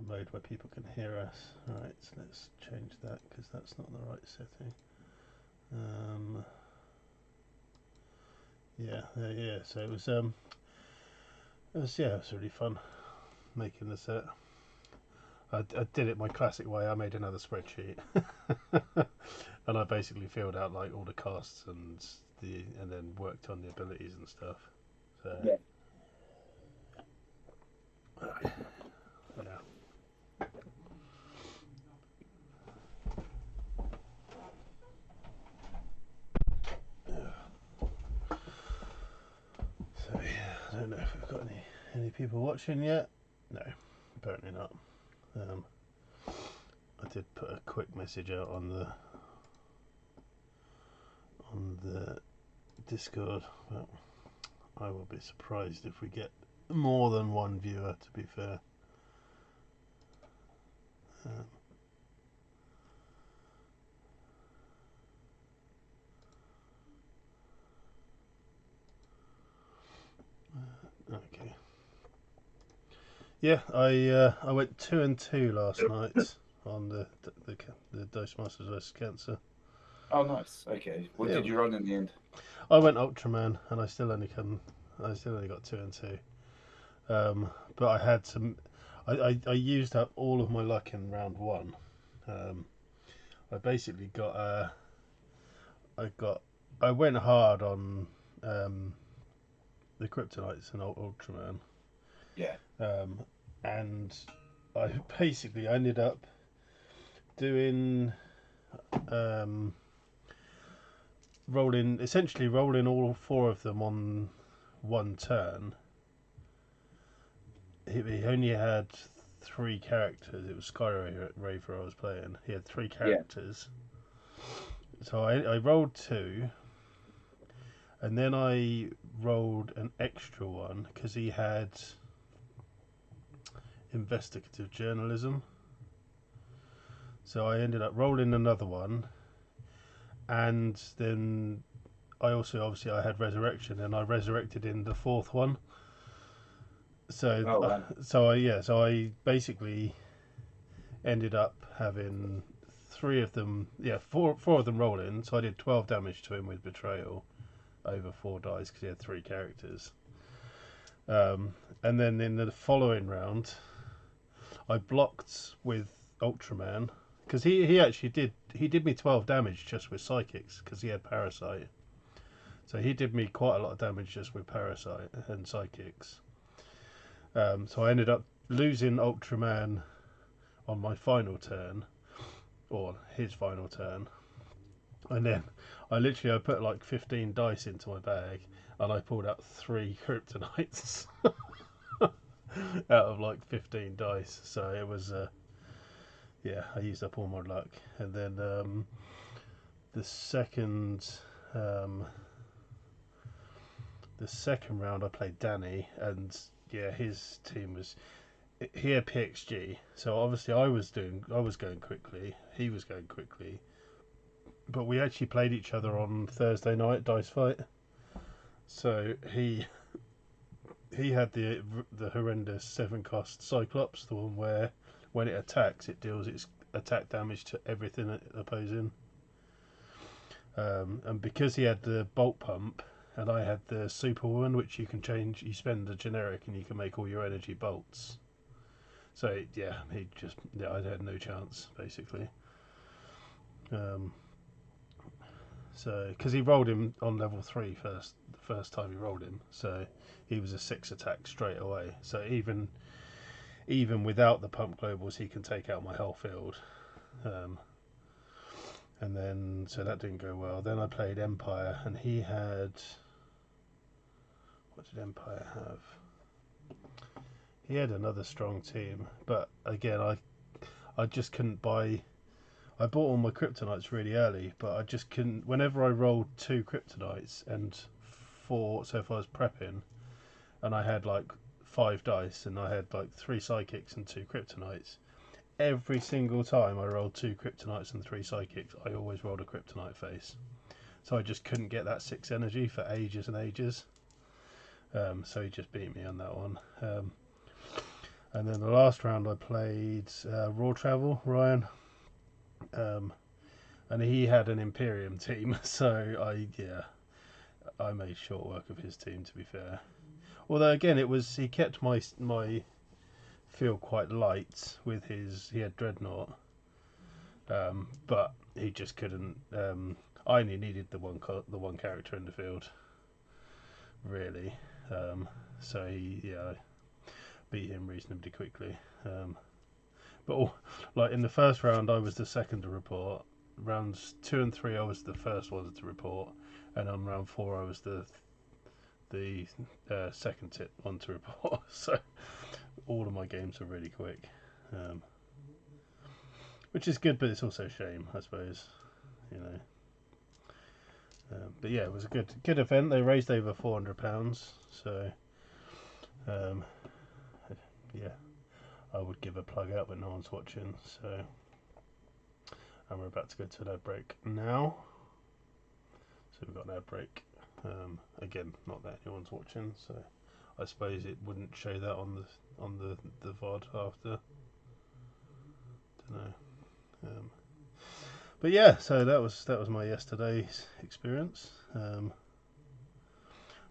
mode where people can hear us. Alright, so let's change that because that's not the right setting. Yeah. So it was really fun making the set. I did it my classic way. I made another spreadsheet, and I basically filled out like all the casts and then worked on the abilities and stuff. So Yeah. yeah. So yeah, I don't know if we've got any people watching yet. No, apparently not. I did put a quick message out on the Discord, but I will be surprised if we get more than one viewer. To be fair. Um, okay. Yeah, I went 2-2 last night on the Dice Masters vs Cancer. Oh, nice. Okay. What Yeah, did you run in the end? I went Ultraman, and I still only got 2-2. But I had some. I used up all of my luck in round one. I basically I went hard on the Kryptonites and Ultraman, Yeah. um, and I basically ended up doing um, essentially rolling all four of them on one turn. He only had three characters. It was Skyraver I was playing. He had three Yeah. characters. So I rolled two, and then I rolled an extra one because he had investigative journalism. So I ended up rolling another one, and then I also obviously I had resurrection, and I resurrected in the fourth one. So Oh, wow. so I basically ended up having three of them, four of them rolling. So I did 12 damage to him with betrayal over 4 dice because he had three characters. And then in the following round, I blocked with Ultraman because he actually did me 12 damage just with psychics because he had parasite. So he did me quite a lot of damage just with parasite and psychics. So I ended up losing Ultraman on my final turn, or his final turn, and then I put like 15 dice into my bag, and I pulled out three kryptonites out of like 15 dice. So it was I used up all my luck, and then the second um, the second round I played Danny, and his team was he had PXG, so obviously I was going quickly, he was going quickly, but we actually played each other on Thursday night dice fight. So he had the horrendous 7 cost Cyclops, the one where when it attacks it deals its attack damage to everything opposing. And because he had the bolt pump and I had the Superwoman, which you can change, you spend the generic and you can make all your energy bolts. So I had no chance basically. Um, so because he rolled him on level 3 first, the first time he rolled him, so he was a 6 attack straight away. So even without the pump globals, he can take out my whole field. Um, and then so that didn't go well. Then I played Empire, and he had what did Empire have? He had another strong team, but again, I just couldn't buy. I bought all my kryptonites really early, but I just couldn't. Whenever I rolled 2 kryptonites and 4, so if I was prepping, and I had like 5 dice, and I had like 3 psychics and 2 kryptonites. Every single time I rolled 2 kryptonites and 3 psychics, I always rolled a kryptonite face. So I just couldn't get that 6 energy for ages and ages. So he just beat me on that one. And then the last round I played Raw Travel, Ryan. And he had an Imperium team, so I made short work of his team, to be fair. Although again, he kept my field quite light with he had Dreadnought, but he just couldn't. I only needed the one character in the field, really. So I beat him reasonably quickly. Like in the first round, I was the second to report. Rounds 2 and 3, I was the first one to report, and on round 4, I was the second one to report. So all of my games are really quick, which is good, but it's also a shame, I suppose. But yeah, it was a good event. They raised over £400, so yeah, I would give a plug out, but no one's watching. So, and we're about to go to an ad break now. So we've got an ad break. Again, not that anyone's watching, so I suppose it wouldn't show that on the VOD after. Don't know. But yeah, so that was my yesterday's experience.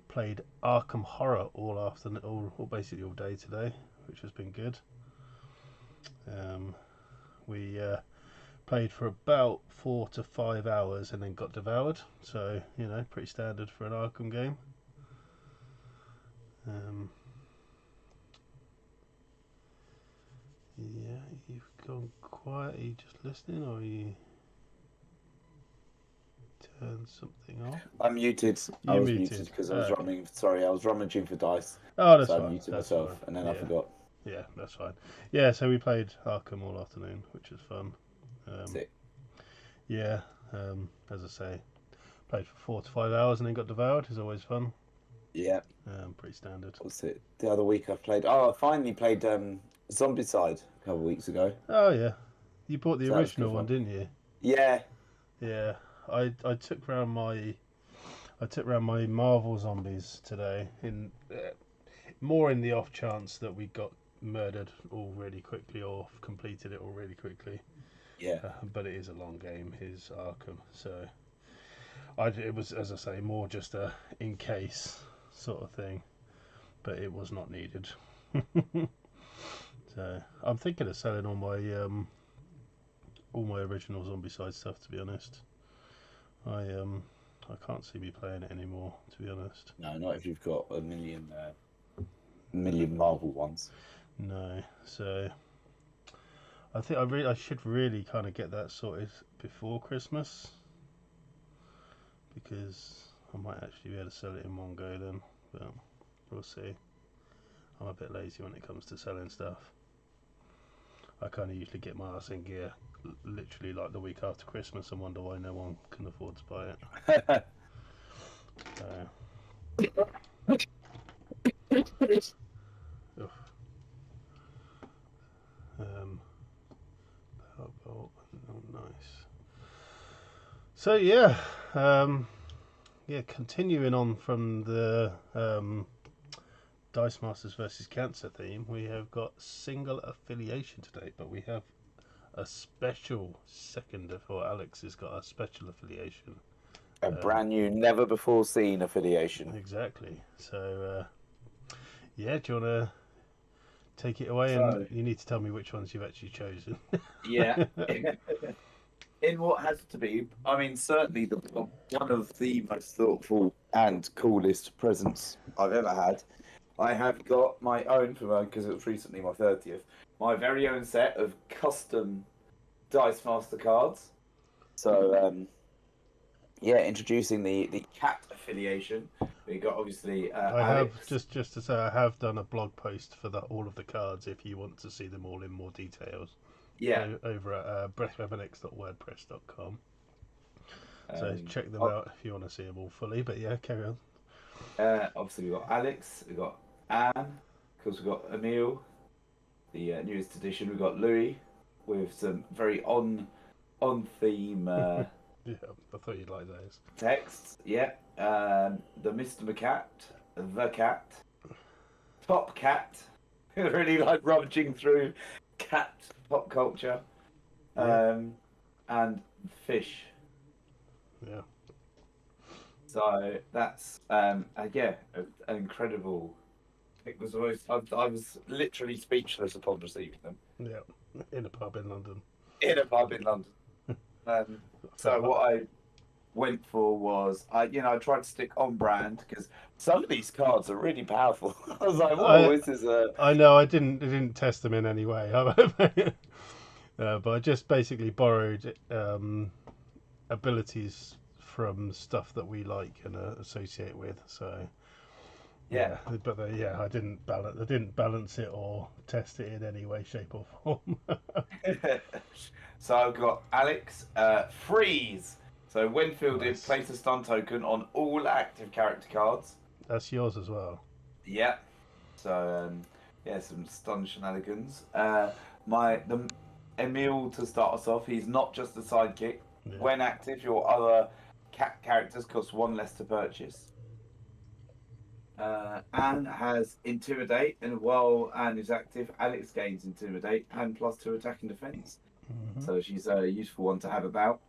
Played Arkham Horror all afternoon, all basically all day today, which has been good. We played for about 4 to 5 hours and then got devoured. So pretty standard for an Arkham game. Yeah, you've gone quiet. Are you just listening, or are you turned something off? I'm muted. I You're was muted. muted because I was Sorry, I was rummaging for dice. Oh, that's so fine. I muted That's myself, fine. and then Yeah. I forgot. Yeah, that's fine. Yeah, so we played Arkham all afternoon, which was fun. Sick. Yeah, as I say, played for 4 to 5 hours and then got devoured. Is always fun. Yeah. Pretty standard. What was it? The other week I played. Oh, I finally played Zombicide a couple of weeks ago. Oh yeah, you bought the So that was original good one, fun. didn't you? Yeah. Yeah, I took round my Marvel zombies today more in the off chance that we got murdered all really quickly or completed it all really quickly. Yeah. But it is a long game, his Arkham, so it was, as I say, more just a in case sort of thing, but it was not needed. So I'm thinking of selling all my original Zombicide stuff, to be honest. I can't see me playing it anymore, to be honest. No, not if you've got a million Marvel ones. No, so I think I should really kind of get that sorted before Christmas, because I might actually be able to sell it in one go then, but we'll see. I'm a bit lazy when it comes to selling stuff. I kind of usually get my ass in gear literally like the week after Christmas and wonder why no one can afford to buy it. Oh, nice. So yeah, continuing on from the Dice Masters versus Cancer theme, we have got single affiliation today, but we have a special second for Alex has got a special affiliation. A brand new, never before seen affiliation. Exactly. So, do you want to take it away? So, and you need to tell me which ones you've actually chosen. Yeah. In what has to be, I mean, certainly one of the most thoughtful and coolest presents I've ever had. I have got my own, because it was recently my 30th, my very own set of custom Dice Master cards. So, introducing the cat affiliation. We got obviously I Alex. have just to say I have done a blog post for all of the cards if you want to see them all in more details. Yeah. Over at breathweaponnx.wordpress.com. So check them out if you want to see them all fully. But yeah, carry on. Obviously, we've got Alex, we've got Anne, of course, we've got Emil, the newest edition. We've got Louis with some very on theme. Yeah, I thought you'd like those. Texts, yeah. The Mr. McCat, the Cat, Top Cat, really like rummaging through cat pop culture, Yeah. and fish. Yeah. So that's yeah, an incredible. It was always I was literally speechless upon receiving them Yeah. In a pub in London. in a pub in London. Fair So play. what I went for was I tried to stick on brand because some of these cards are really powerful. I was like, whoa, I this is a I know I didn't test them in any way, but I just basically borrowed abilities from stuff that we like and associate with. So yeah. yeah, but yeah, I didn't balance it or test it in any way, shape, or form. So I've got Alex freeze. So when fielded, Nice. place a stun token on all active character cards. That's yours as well. Yeah. So yeah, some stun shenanigans. The Emil to start us off. He's not just a sidekick. Yeah. When active, your other cat characters cost one less to purchase. Anne has intimidate, and while Anne is active, Alex gains intimidate and +2 attack and defense. Hmm. So she's a useful one to have about.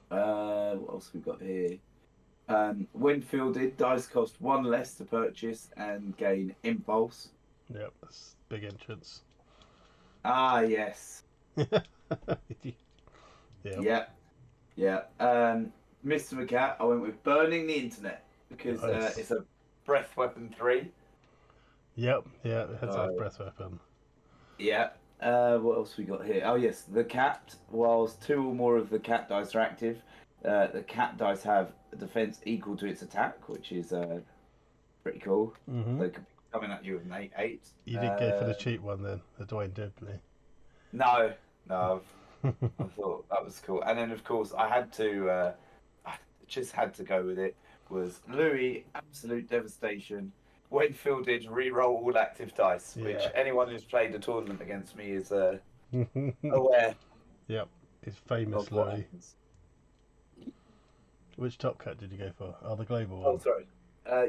What else we got here? When fielded, dice cost one less to purchase and gain impulse. Yep, that's big entrance. Ah, yes. Yep. Yeah, yeah. Mr. McCat, I went with burning the internet because Nice. it's a breath weapon 3. Yep. Yeah, it has a So, breath weapon. yeah. What else we got here? Oh, yes. The cat, whilst 2 or more of the cat dice are active, the cat dice have a defense equal to its attack, which is pretty cool. Hmm. So it could be coming at you with an 8/8. You did go for the cheap one then, the Dwayne Dibley. No, no, I thought that was cool. And then, of course, I just had to go with it. Was Louis Absolute Devastation? When fielded, re-roll all active dice, which Yeah. anyone who's played a tournament against me is aware Yep. It's of famous what Louis. happens. Which top cut did you go for? Oh, the global Oh, one. sorry.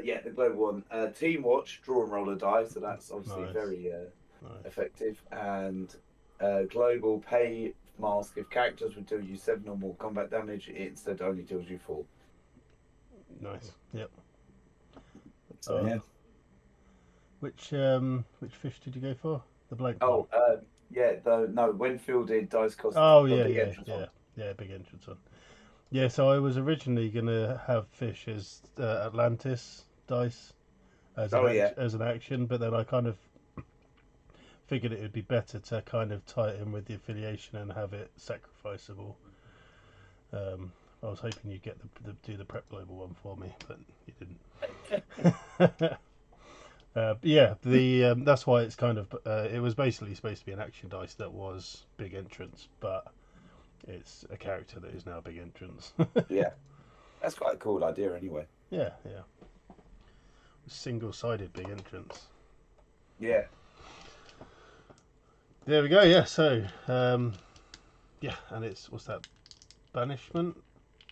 Yeah, the global one. Team Watch, draw and roll a die, so that's obviously Nice. very Nice. effective. And global pay mask. If characters would deal you 7 or more combat damage, it instead only deals you 4. Nice. Yep. So yeah. Which fish did you go for? The blank one. Oh, yeah. No, when fielded, dice cost Oh the yeah, big yeah, entrance yeah, one. yeah. Big entrance one. Yeah. So I was originally gonna have fish as Atlantis dice Oh yeah, as an action, but then I kind of figured it would be better to kind of tie it in with the affiliation and have it sacrificable. I was hoping you'd get do the prep global one for me, but you didn't. Yeah, the that's why it's kind of it was basically supposed to be an action dice that was big entrance, but it's a character that is now big entrance. yeah. That's quite a cool idea, anyway. Yeah, yeah, single-sided big entrance. Yeah. There we go. Yeah, so yeah, and it's what's that? Banishment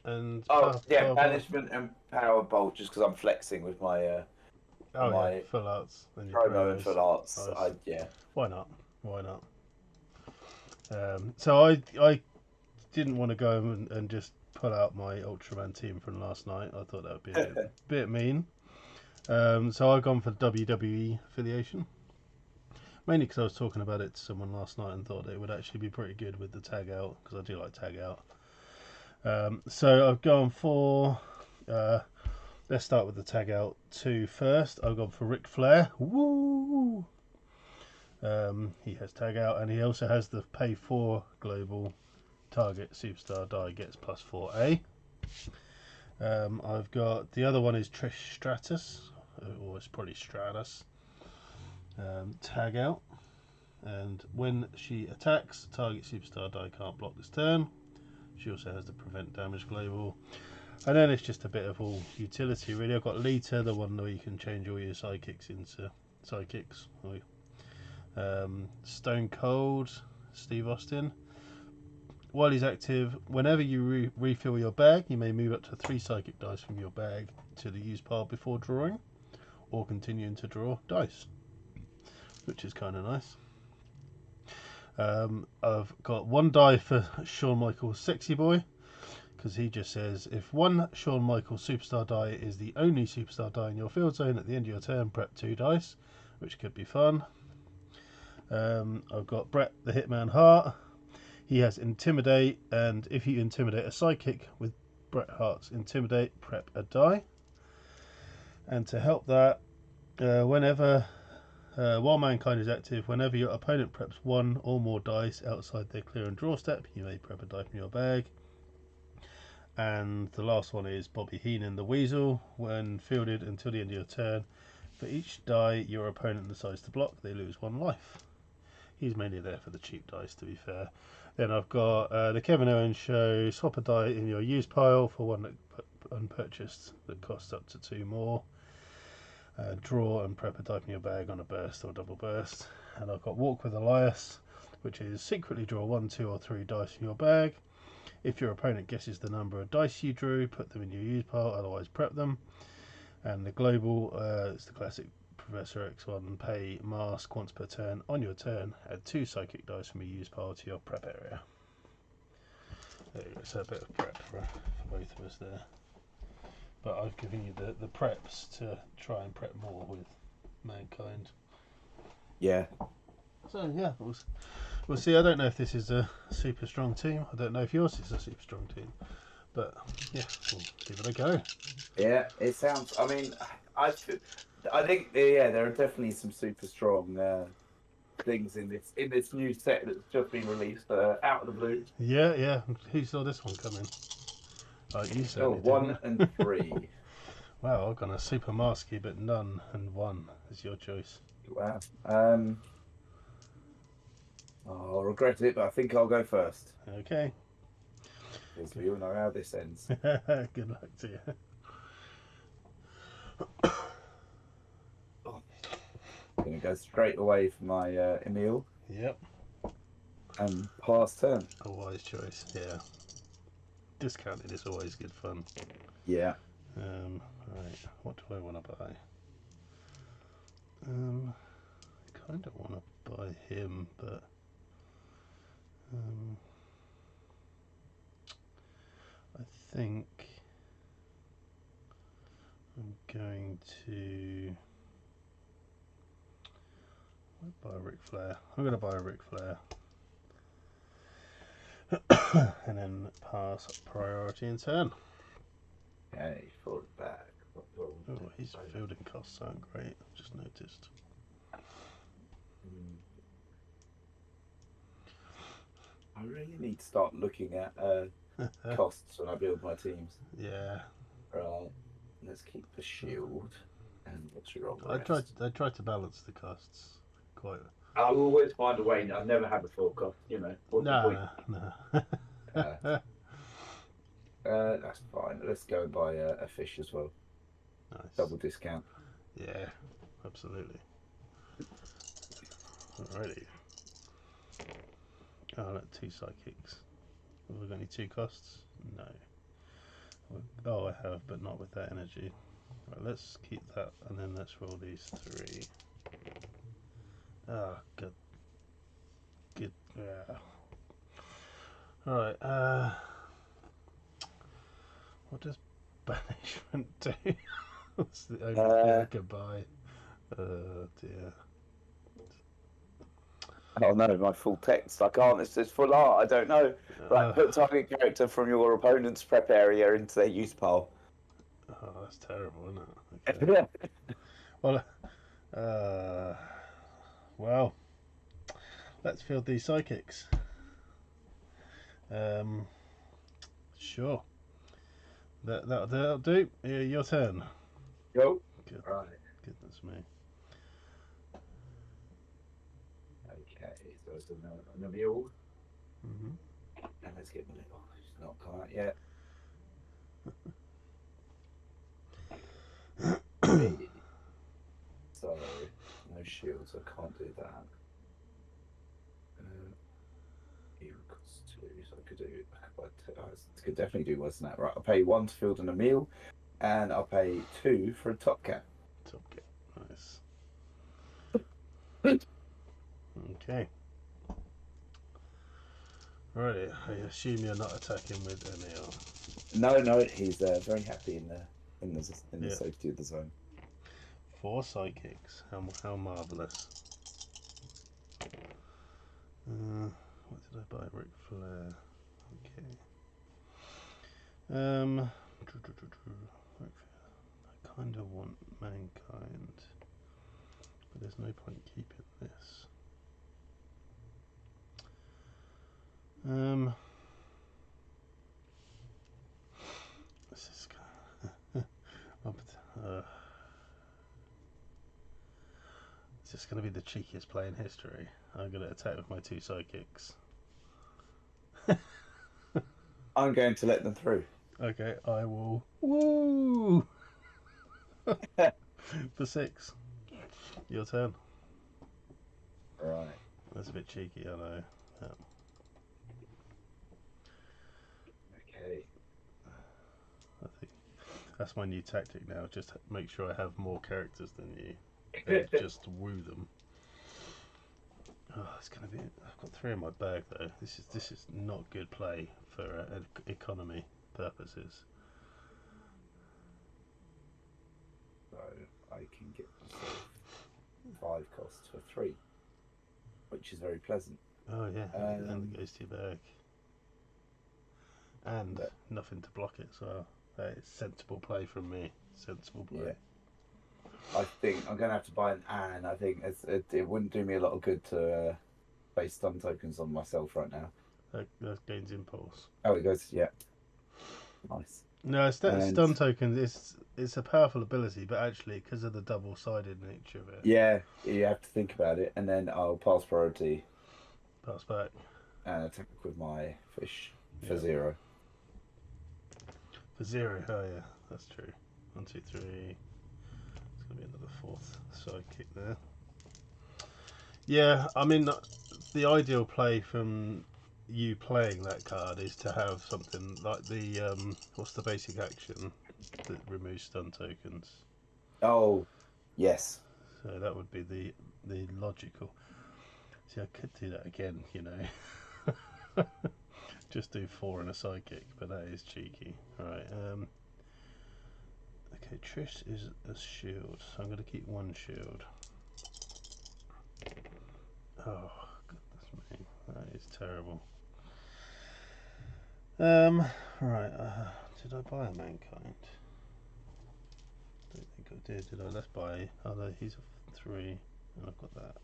and Oh yeah, power bolt. banishment and power bolt. Just because I'm flexing with Oh yeah, my full arts and your promo and promos. full arts. Nice. Yeah. Why not? Why not? So I didn't want to go and just pull out my Ultraman team from last night. I thought that would be a bit mean. So I've gone for WWE affiliation. Mainly because I was talking about it to someone last night and thought it would actually be pretty good with the tag out, because I do like tag out. So I've gone for. Let's start with the tag out 2 first. I've gone for Ric Flair. Woo! He has tag out, and he also has the pay 4 global target superstar die gets +4A. I've got the other one is Trish Stratus, or it's probably Stratus. Tag out, and when she attacks, target superstar die can't block this turn. She also has the prevent damage global, and then it's just a bit of all utility really. I've got Lita, the one where you can change all your sidekicks into sidekicks. Stone Cold, Steve Austin. While he's active, whenever you refill your bag, you may move up to 3 psychic dice from your bag to the use pile before drawing, or continuing to draw dice. which is kind of nice. I've got 1 die for Shawn Michaels Sexy Boy, because he just says, if one Shawn Michaels superstar die is the only superstar die in your field zone at the end of your turn, prep 2 dice, which could be fun. I've got Bret the Hitman Hart. He has Intimidate, and if you intimidate a psychic with Bret Hart's Intimidate, prep a die. And to help that, while Mankind is active, whenever your opponent preps 1 or more dice outside their clear and draw step, you may prep a die from your bag. And the last one is Bobby Heenan the Weasel. When fielded until the end of your turn, for each die your opponent decides to block, they lose 1 life. He's mainly there for the cheap dice, to be fair. Then I've got the Kevin Owens Show. Swap a die in your use pile for one that unpurchased that costs up to 2 more. Draw and prep a die from your bag on a burst or double burst. And I've got Walk with Elias, which is secretly draw 1, 2 or 3 dice from your bag. If your opponent guesses the number of dice you drew, put them in your use pile, otherwise prep them. And the global, it's the classic Professor X1, pay mask once per turn. On your turn, add 2 psychic dice from your use pile to your prep area. There you go, so a bit of prep for both of us there. But I've given you the preps to try and prep more with Mankind. Yeah. So yeah, we'll see. I don't know if this is a super strong team. I don't know if yours is a super strong team. But yeah, we'll give it a go. Yeah, it sounds. I mean, I think there are definitely some super strong things in this new set that's just been released out of the blue. Yeah. Who saw this one coming? You certainly didn't. 1 and 3. Wow, I've gone a super masky, but none and 1 is your choice. Wow. I'll regret it, but I think I'll go first. Okay. Because we all know how this ends. Good luck to you. I'm going to go straight away for my Emil. Yep. And pass turn. A wise choice, yeah. Discounted is always good fun. Yeah. Right, what do I want to buy? I kind of want to buy him, but I think I'm going to buy a Ric Flair. I'm going to buy a Ric Flair. And then pass priority in turn. Okay, forward back. Oh, his fielding costs aren't great, I've just noticed. I really need to start looking at costs when I build my teams. Yeah. Right. Let's keep the shield. And what's your I tried to balance the costs quite. I'll always find a way. I've never had a full cost, you know. No. That's fine. Let's go and buy a fish as well. Nice. Double discount. Yeah, absolutely. Alrighty. Oh, look, 2 psychics. Have we got any 2 costs? No. Oh, I have, but not with that energy. Right, let's keep that, and then let's roll these 3. Ah, good. Good. Yeah. Alright, what does banishment do? What's the only thing I can buy? Dear. Oh no, my full text. I can't. It's full art. I don't know. Right, put target character from your opponent's prep area into their use pile. Oh, that's terrible, isn't it? Okay. Well, let's field these psychics. Sure. That'll do. Your turn. Go. Good. Right. Goodness me. Okay, so it's an Emil. Mm-hmm. And let's get the little. It's not quite yet. So, no shields, I can't do that. Equals 2, so I could do. I could definitely do worse than that. Right, I'll pay 1 to field an Emil, and I'll pay 2 for a top cap. Top cap. Nice. Okay. Right. I assume you're not attacking with Emil. No, he's very happy in the Yeah. safety of the zone. 4 psychics. How marvelous. What did I buy? Ric Flair. Okay. I kind of want Mankind, but there's no point keeping this. This is kind of, it's just going to be the cheekiest play in history. I'm going to attack with my 2 psychics. I'm going to let them through. Okay, I will. Woo! For 6. Your turn. Right. That's a bit cheeky, I know. Yeah. Okay. I think that's my new tactic now. Just make sure I have more characters than you, and just woo them. Oh, it's gonna be. I've got 3 in my bag though. This is not good play for economy purposes. So I can get myself 5 costs for 3, which is very pleasant. Oh yeah, and it goes to your bag, and nothing to block it. So it's sensible play from me. Sensible play. Yeah. I think I'm going to have to buy an Anne. I think it wouldn't do me a lot of good to base stun tokens on myself right now. That gains impulse. Oh, it goes, yeah. Nice. No, stun token it's a powerful ability, but actually because of the double-sided nature of it. Yeah, you have to think about it, and then I'll pass priority. Pass back. And attack with my fish for 0. For 0, oh yeah, that's true. 1, 2, 3. It's gonna be another 4th sidekick there. Yeah, I mean the ideal play from you playing that card is to have something like the what's the basic action that removes stun tokens. Oh, yes. So that would be the logical. See, I could do that again, you know. Just do 4 and a sidekick, but that is cheeky. Alright, okay, Trish is a shield, so I'm going to keep 1 shield. Oh, goodness me, that is terrible. Right, did I buy a Mankind? Don't think I did I? Let's buy, oh no, he's a 3, and I've got that.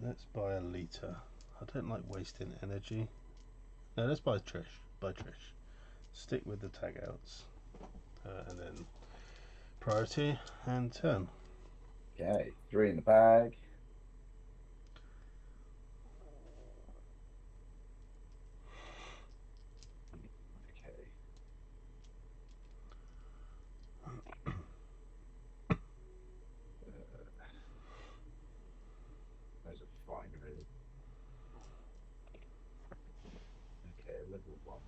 Let's buy a litre. I don't like wasting energy. No, let's buy Trish. Buy Trish. Stick with the tag outs. And then priority and turn. Okay, 3 in the bag. Okay. Those are fine, really. Okay, level 1.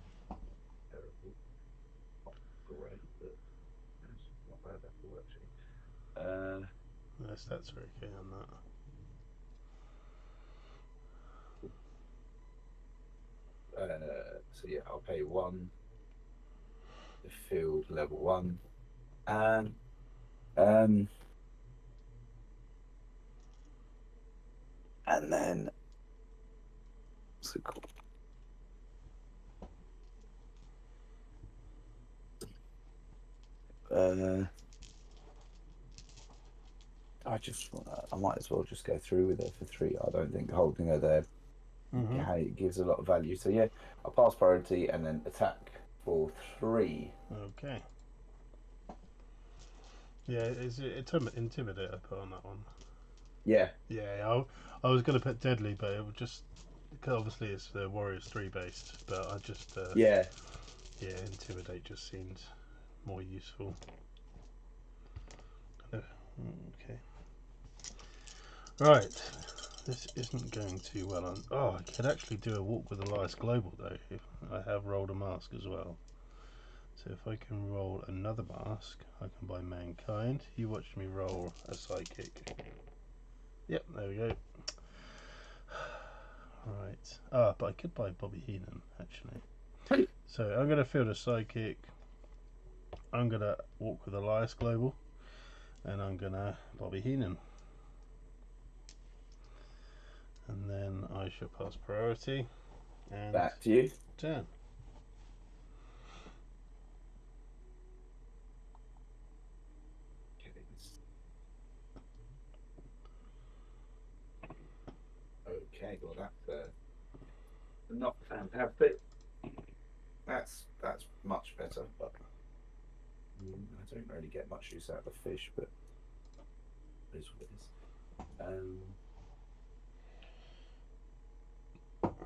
Terrible. Not great, but it's not bad at all, actually. The stats are okay on that. So yeah, I'll pay 1. The field level 1, and then what's it called? I might as well just go through with her for 3. I don't think holding her there it gives a lot of value. So yeah, I'll pass priority and then attack for 3. Okay. Yeah, is it Intimidator I put on that one? Yeah. Yeah, I was going to put Deadly, but it would just, because obviously it's the Warriors 3 based, but I just Yeah, Intimidate just seemed more useful. Okay. Right. This isn't going too well. I could actually do a walk with Elias Global though if I have rolled a mask as well. So if I can roll another mask, I can buy Mankind. You watched me roll a Psychic. Yep, there we go. Right. Ah, but I could buy Bobby Heenan, actually. So I'm going to field a Psychic. I'm going to walk with Elias Global. And I'm going to Bobby Heenan. And then I shall pass priority. And Back to you. turn. Okay, well that's not fantastic. That's much better, but I don't really get much use out of the fish, but it is what it is.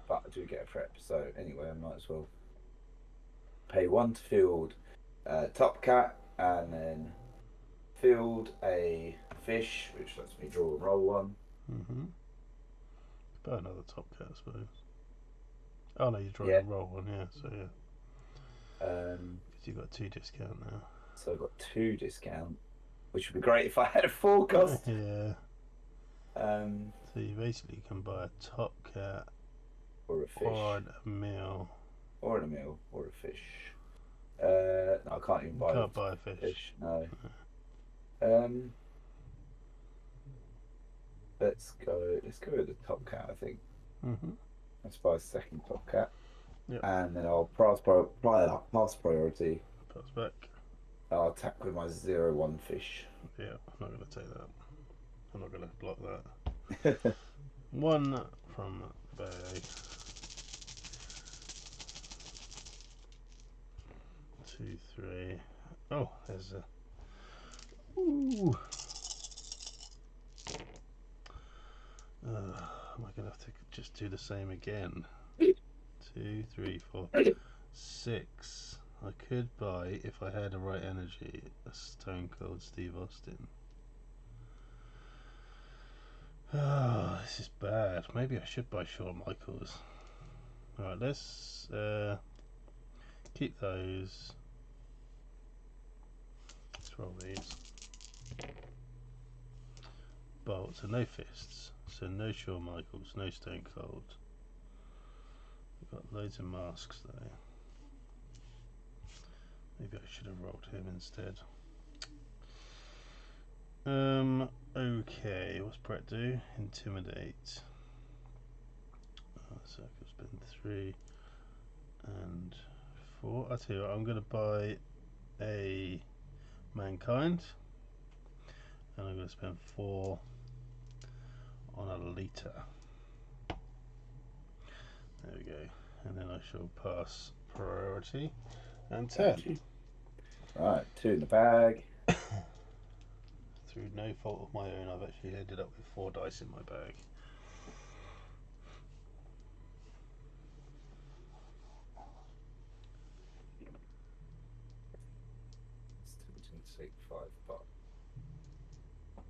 But I do get a prep, so anyway, I might as well pay 1 to field Top Cat, and then field a fish, which lets me draw and roll one. Buy another Top Cat, I suppose. Oh no, you're drawing Yeah. a roll one, yeah. So yeah. Because you've got 2 discount now. So I've got 2 discount, which would be great if I had a 4 cost. Yeah. So you basically can buy a Top Cat or a fish, or a meal, or a meal, or a fish. No, I can't even buy. Can't buy a fish. No. Let's go with the Top Cat, I think. Let's buy a second Top Cat. Yep. And then I'll pass priority. Pass back. I'll attack with my 0-1 fish. Yeah, I'm not going to take that. I'm not going to block that. 1 from the bag. 2, 3. Oh, there's a. Ooh. Am I going to have to just do the same again? 2, 3, 4, 6. I could buy, if I had the right energy, a Stone Cold Steve Austin. Oh, this is bad. Maybe I should buy Shawn Michaels. Alright, let's keep those. Let's roll these. Bolts, so no fists. So no Shawn Michaels, no Stone Cold. We've got loads of masks though. Maybe I should have rolled him instead. Okay, what's Brett do? Intimidate. So I could spend 3 and 4. I'll tell you what, I'm going to buy a Mankind. And I'm going to spend 4 on a litre. There we go. And then I shall pass priority and turn. Right, 2 in the bag. Through no fault of my own, I've actually ended up with 4 dice in my bag. Take 5, but I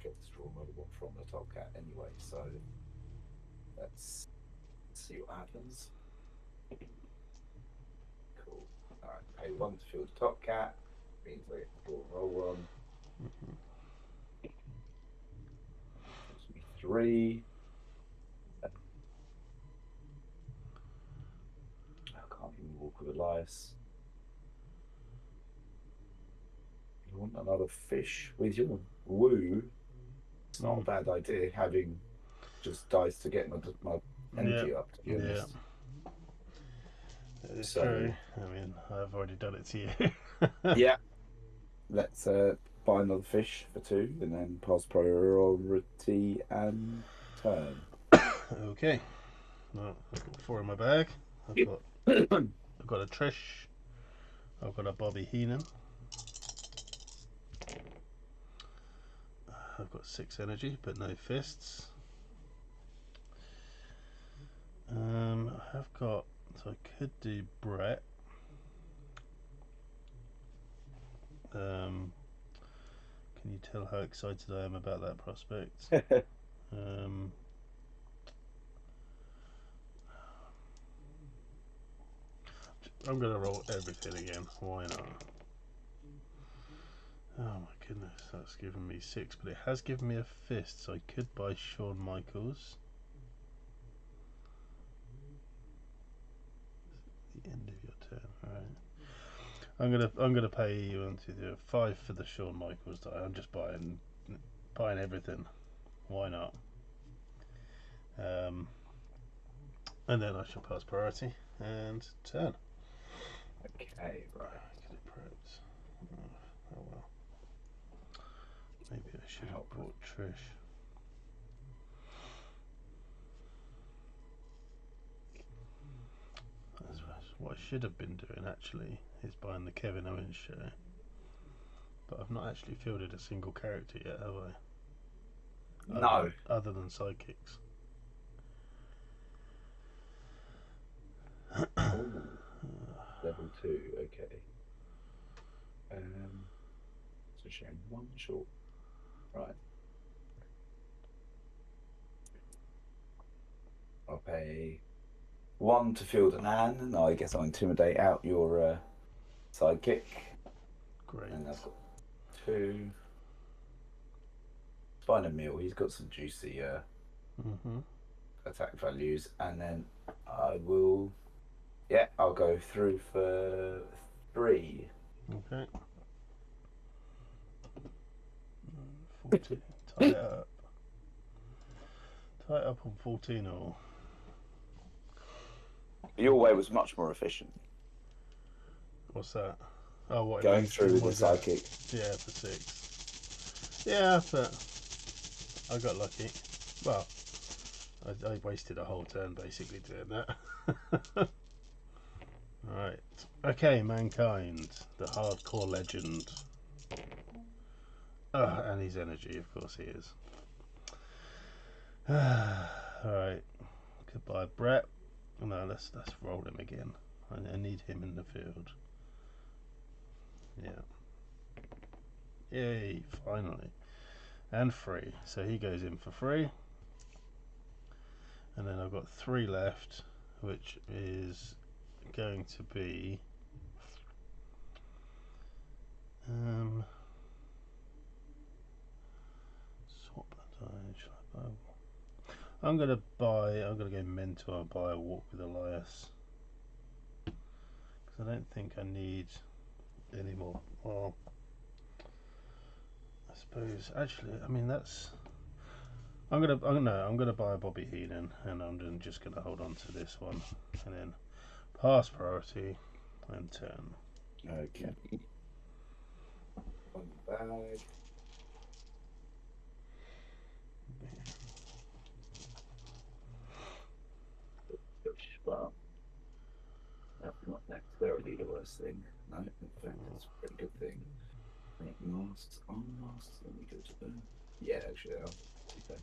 get this draw another one from the Top Cat anyway, so let's see what happens. Cool. Alright, pay 1 to field the Top Cat, means I get to draw and roll 1. Gives me 3. I can't even walk with Elias. You want another fish with your woo? It's not a bad idea having just dice to get my energy up, to be honest. That is true. I mean, I've already done it to you. Yeah. Let's buy another fish for 2 and then pass priority and turn. Okay. Well, I've got 4 in my bag. I've got a Trish. I've got a Bobby Heenan. I've got 6 energy, but no fists. I've got, so I could do Brett. Can you tell how excited I am about that prospect? I'm gonna roll everything again. Why not? Oh my goodness, that's given me 6, but it has given me a fist, so I could buy Shawn Michaels. The end of your turn, right? I'm gonna pay you 1, 2, 3, 5 for the Shawn Michaels die. I'm just buying everything. Why not? And then I shall pass priority and turn. Okay, right. Could have prepped. Oh well. Maybe I should have bought Trish. What I should have been doing actually is buying the Kevin Owens show. But I've not actually fielded a single character yet, have I? No. Other than sidekicks. Ooh, level 2, okay. It's a shame. One short. Right. I'll pay 1 to field an Anne, and I guess I'll intimidate out your sidekick. Great. And I've got 2. Find a meal. He's got some juicy attack values, and then I will. Yeah, I'll go through for 3. Okay. 14. Tie it up. Tie it up on 14 all. Your way was much more efficient. What's that? Oh, what? Going through with the sidekick. Yeah, for 6. Yeah, but I got lucky. Well, I wasted a whole turn basically doing that. Right. Okay, Mankind, the hardcore legend. And his energy, of course he is. Alright. Goodbye, Brett. No, let's roll him again. I need him in the field. Yeah. Yay, finally. And 3. So he goes in for 3. And then I've got 3 left, which is going to be swap that die. I'm gonna go mentor and buy a walk with Elias, because I don't think I need any more. Well, I suppose actually, I mean that's. I'm gonna buy a Bobby Heenan, and I'm then just gonna hold on to this one, and then pass priority and turn. Okay. One bag. Well, that's not necessarily the worst thing. No, in fact, it's a pretty good thing. Right, masks on masks. Let me go to the. Yeah, actually, okay.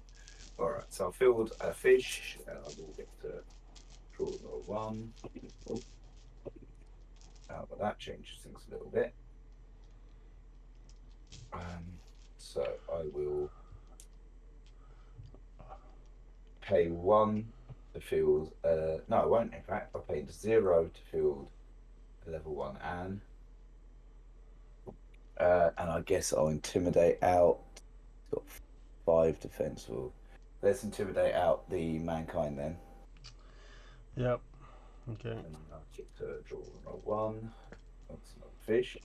All right, so I'll field a fish. I will get to draw number 1. But that changes things a little bit. So I will pay 1 to field. No, I won't. In fact, I'll pay 0 to field a level 1 Anne. And I guess I'll intimidate out. Got 5 defense. Let's intimidate out the Mankind then. Yep. Okay. And I'll get to draw number 1. That's another fish.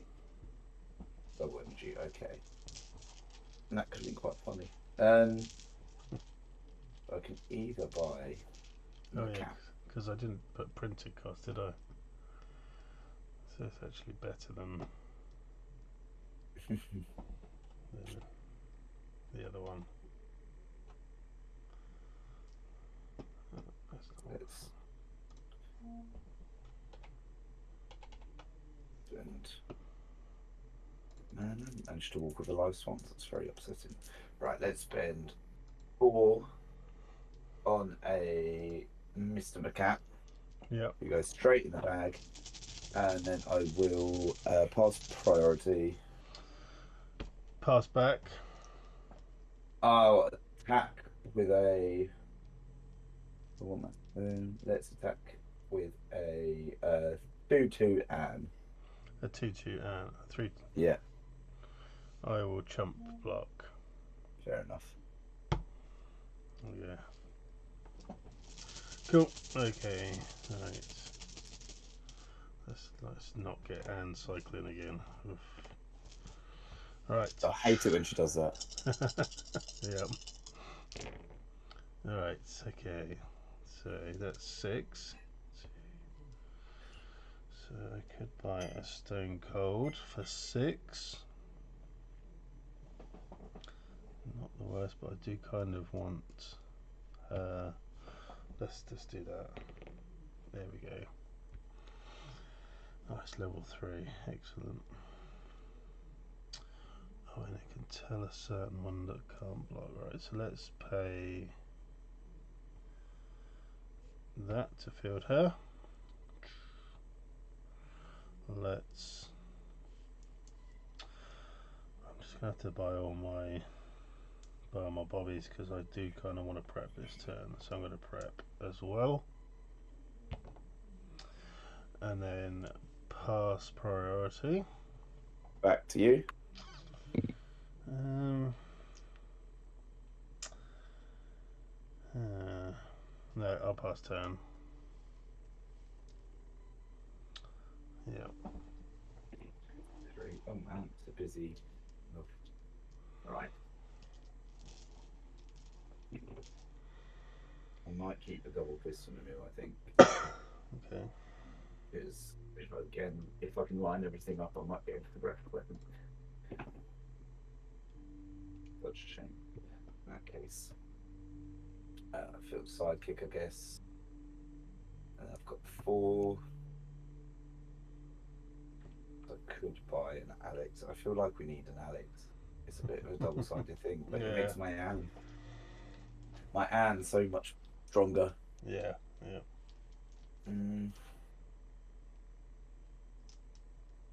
Double energy. Okay. And that could have been quite funny. I can either buy. Oh yeah, because I didn't put printed cost, did I? So it's actually better than the other one. And I managed to walk with a live swan. That's very upsetting. Right, let's spend 4 on a Mr. McCat. Yep. You go straight in the bag, and then I will pass priority. Pass back. I'll attack with a. Let's attack with a 2-2 and A 2-2 and a 3. yeah, I will chump block. fair enough. Yeah. Cool. Okay. Right. Let's not get Anne cycling again. Oof. Right. I hate it when she does that. Yep. Alright, okay. So that's 6. So I could buy a stone cold for 6. Not the worst, but I do kind of want. Let's just do that. There we go. Oh, it's level 3. Excellent. Oh, and it can tell a certain one that can't block. Right, so let's pay that to field her. Let's. I'm just gonna have to buy all my bobbies because I do kind of want to prep this turn, so I'm going to prep as well, and then pass priority. Back to you. Um, no, I'll pass turn. Yeah. 3. Oh man, it's a busy. Right. I might keep the double fist in the middle, I think. Okay. Because if I can line everything up, I might be able to breath weapon. Such a shame. In that case, field sidekick, I guess. And I've got 4. I could buy an Alex. I feel like we need an Alex. It's a bit of a double-sided thing, but Yeah. it makes my Anne so much stronger. Yeah. Yeah.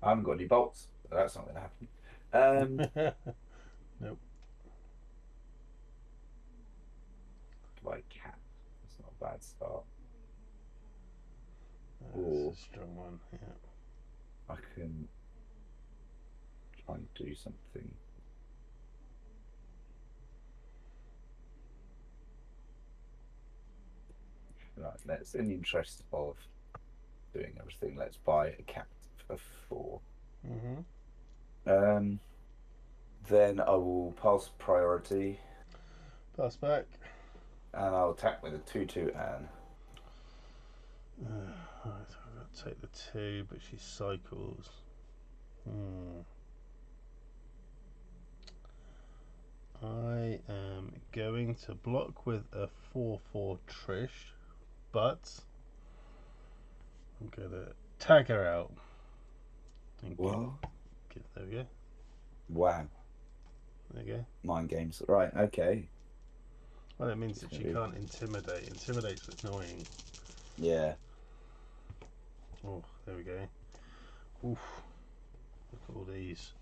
I haven't got any bolts, so that's not going to happen. Nope. Buy cat. That's not a bad start. That's a strong one. Yeah. I can try and do something. Right, let's, in the interest of doing everything, let's buy a cat for 4. Mm-hmm. Then I will pass priority. Pass back. And I'll attack with a 2-2 Anne. Right, so I've got to take the 2, but she cycles. I am going to block with a 4/4 Trish, but I'm going to tag her out. What? There we go. Wow. There you go. Mind games. Right, okay. Well, that means that she can't intimidate. Intimidate's annoying. Yeah. Oh, there we go. Oof. Look at all these.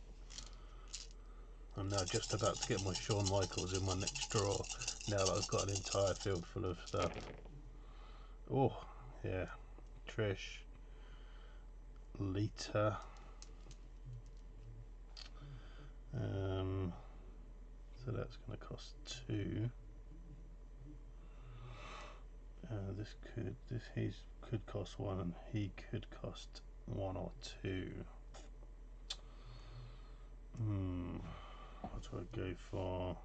I'm now just about to get my Shawn Michaels in my next drawer, now that I've got an entire field full of stuff. Oh, yeah. Trish. Lita. So that's going to cost 2. He could cost 1, and he could cost 1 or 2. What do I go for?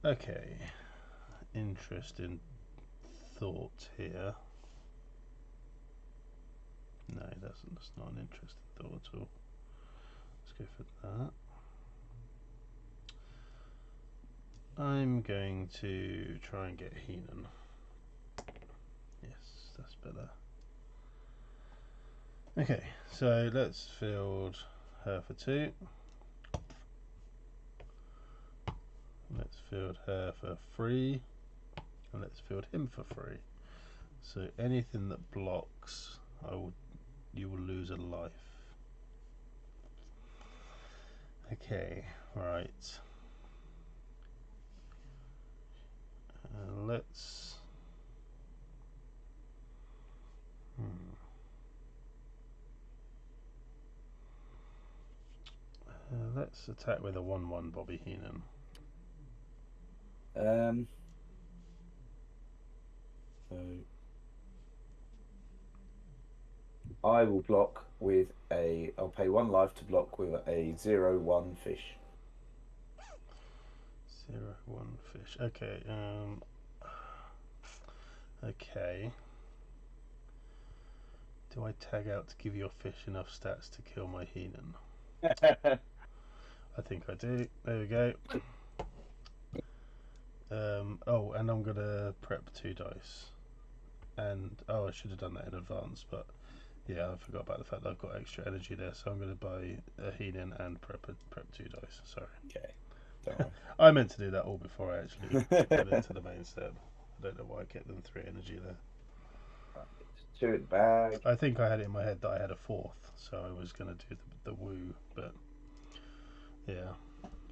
Okay, interesting thought here. No, that's not an interesting thought at all. Let's go for that. I'm going to try and get Heenan. Yes, that's better. Okay, so let's field her for 2. Let's field her for 3. And let's field him for 3. So anything that blocks, you will lose a life. Okay, right. Let's let's attack with a 1/1 Bobby Heenan. So I will block with a. I'll pay 1 life to block with a 0/1 fish. 0/1 fish. Okay. Okay. Do I tag out to give your fish enough stats to kill my Heenan? I think I do. There we go. Oh, and I'm gonna prep 2 dice. And I should have done that in advance, but yeah, I forgot about the fact that I've got extra energy there, so I'm gonna buy a Heenan and prep 2 dice. Sorry. Okay. Don't worry. I meant to do that all before I actually get into the main step. I don't know why I kept them 3 energy there. Right, 2 in the bag. I think I had it in my head that I had a 4th, so I was going to do the woo, but yeah.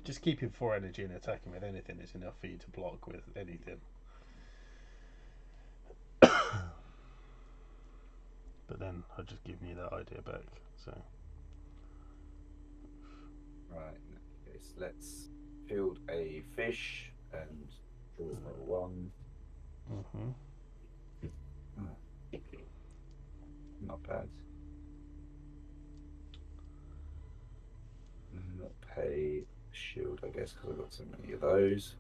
Just keeping 4 energy and attacking with anything is enough for you to block with anything. But then I've just given you that idea back, so. Right, in that case, let's field a fish and draw another 1. Mm-hmm. Not bad. Not pay shield, I guess, because I've got so many of those.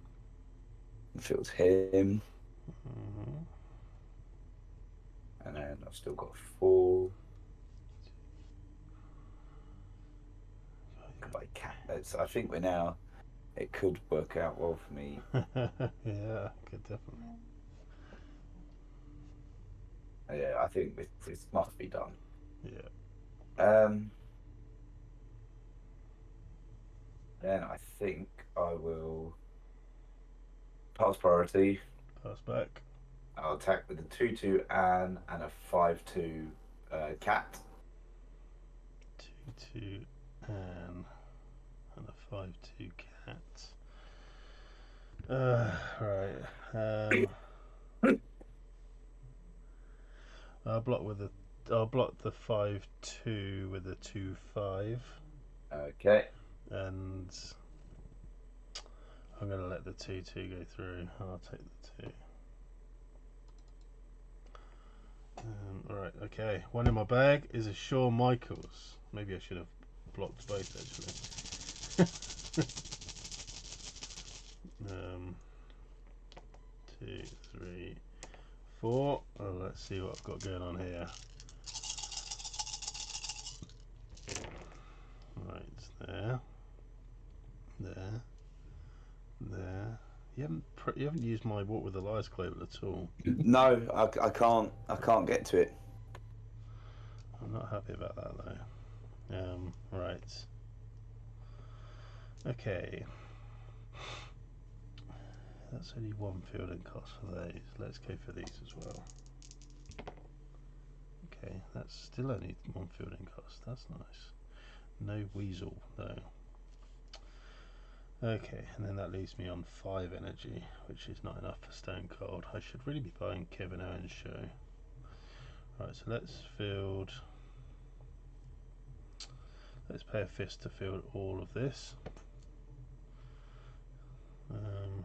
Field him. Mm-hmm. And then I've still got 4. By cat. I think we're now. It could work out well for me. Yeah, could definitely. Yeah, I think this must be done. Yeah. Then I think I will pass priority. Pass back. I'll attack with a 2/2 and a 5/2 cat. 2/2 and a 5/2 cat. Right. I'll block the 5/2 with a 2/5. Okay. And I'm gonna let the 2/2 go through. I'll take the 2. Alright, okay. 1 in my bag is a Shawn Michaels. Maybe I should have blocked both actually. 2, 3, 4. Oh, let's see what I've got going on here. Right, there. You haven't used my Walk with the Liars global at all. No, I can't. I can't get to it. I'm not happy about that though. Right. Okay. That's only 1 fielding cost for those. Let's go for these as well. Okay, that's still only 1 fielding cost. That's nice. No weasel though. Okay, and then that leaves me on 5 energy, which is not enough for Stone Cold. I should really be buying Kevin Owens' show. Right, so let's field. Let's pay a fist to field all of this. And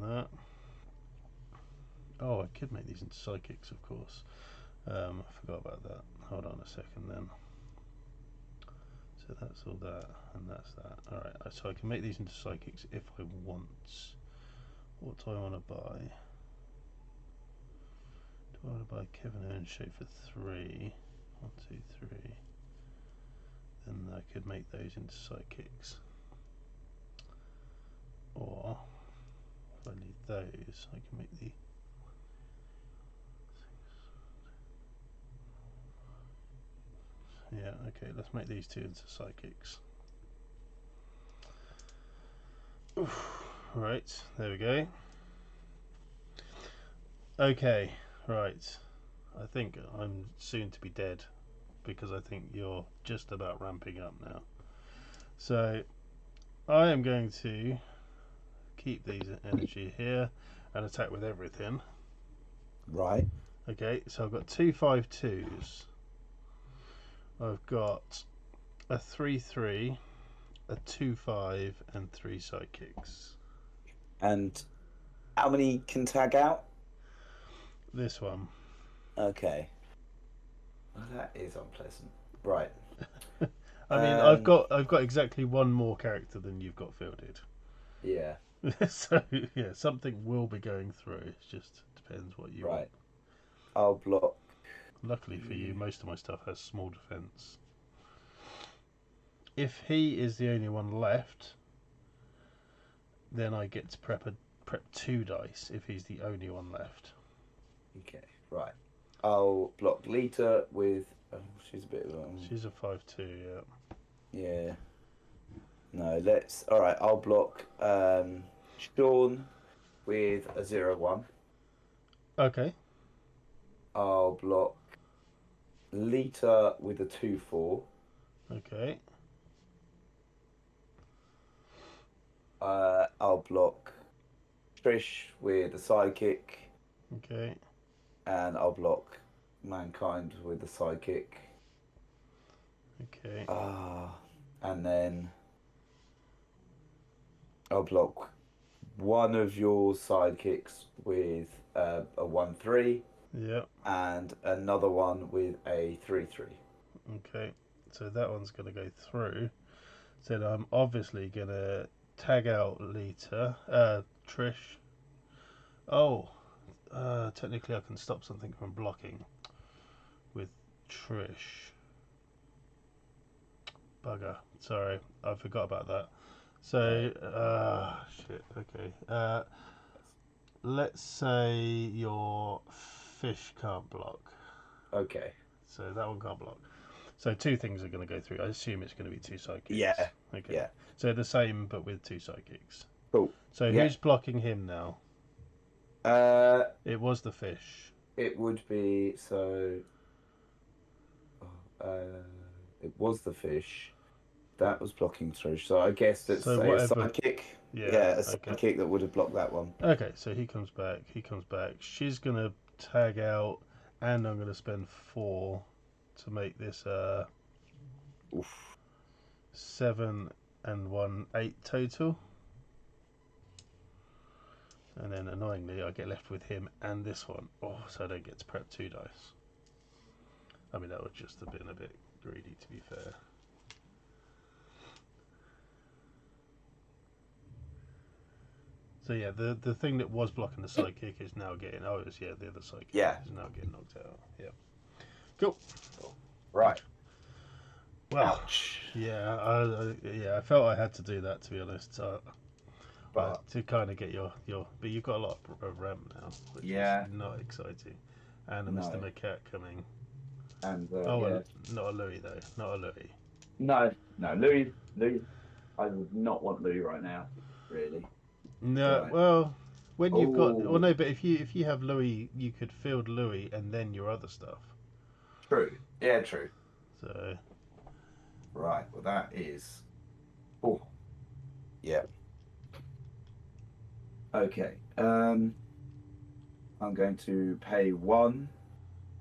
that. Oh, I could make these into psychics, of course. I forgot about that. Hold on a second then. So that's all that, and that's that. Alright, so I can make these into psychics if I want. What do I want to buy? Do I want to buy Kevin Owens show for 3? 1, 2, 3. Then I could make those into psychics. Or if I need those, I can make the yeah, okay, let's make these 2 into psychics. Oof. Right, there we go. Okay, right. I think I'm soon to be dead because I think you're just about ramping up now. So I am going to keep these energy here and attack with everything. Right. Okay, so I've got 2 5/2s. I've got a 3/3, a 2/5, and 3 psychics. And how many can tag out? This one. Okay. Well, that is unpleasant. Right. I mean, I've got exactly one more character than you've got fielded. Yeah. So yeah, something will be going through. It just depends what you want. Right. I'll block. Luckily for you, most of my stuff has small defense. If he is the only one left, then I get to prep 2 dice. If he's the only one left. Okay. Right. I'll block Lita with. Oh, she's a bit of She's a 5/2. Yeah. Yeah. No. Let's. All right. I'll block Sean with a 0/1. Okay. I'll block Lita with a 2/4. Okay. I'll block Trish with a sidekick, Okay. and I'll block Mankind with a sidekick. Okay. And then I'll block one of your sidekicks with a 1/3. Yeah. And another one with a 3/3. Okay. So that one's gonna go through. So I'm obviously gonna tag out Lita, Trish. Oh, technically I can stop something from blocking with Trish. Bugger. Sorry, I forgot about that. So, shit. Okay. Let's say your fish can't block. Okay. So that one can't block. So 2 things are going to go through. I assume it's going to be 2 psychics. Yeah. Okay. Yeah. So the same, but with 2 psychics. Cool. So Yeah. who's blocking him now? It was the fish. It would be so. It was the fish that was blocking Trish. So I guess let's So say whatever. a sidekick. Yeah. A sidekick that would have blocked that one. Okay, so he comes back. She's going to tag out, and I'm going to spend 4 to make this Oof. 7 and 1, 8 total. And then annoyingly, I get left with him and this one. Oh, so I don't get to prep 2 dice. I mean, that would just have been a bit greedy, to be fair. So yeah, the thing that was blocking the sidekick is now getting. Oh, it's the other sidekick is now getting knocked out. Yeah. Cool. Right. Well, ouch. Yeah, I felt I had to do that, to be honest. But to kind of get your, but you've got a lot of ramp now, which is not exciting, and a Mr. McCat coming. And not a Louis though, not a Louis. No, Louis. I would not want Louis right now, really. No, Right. well, when you've got, Ooh. well, no, but if you have Louis, you could field Louis and then your other stuff. True. Yeah, true. So. Right. Well, that is. Oh. Yeah. Okay. I'm going to pay 1.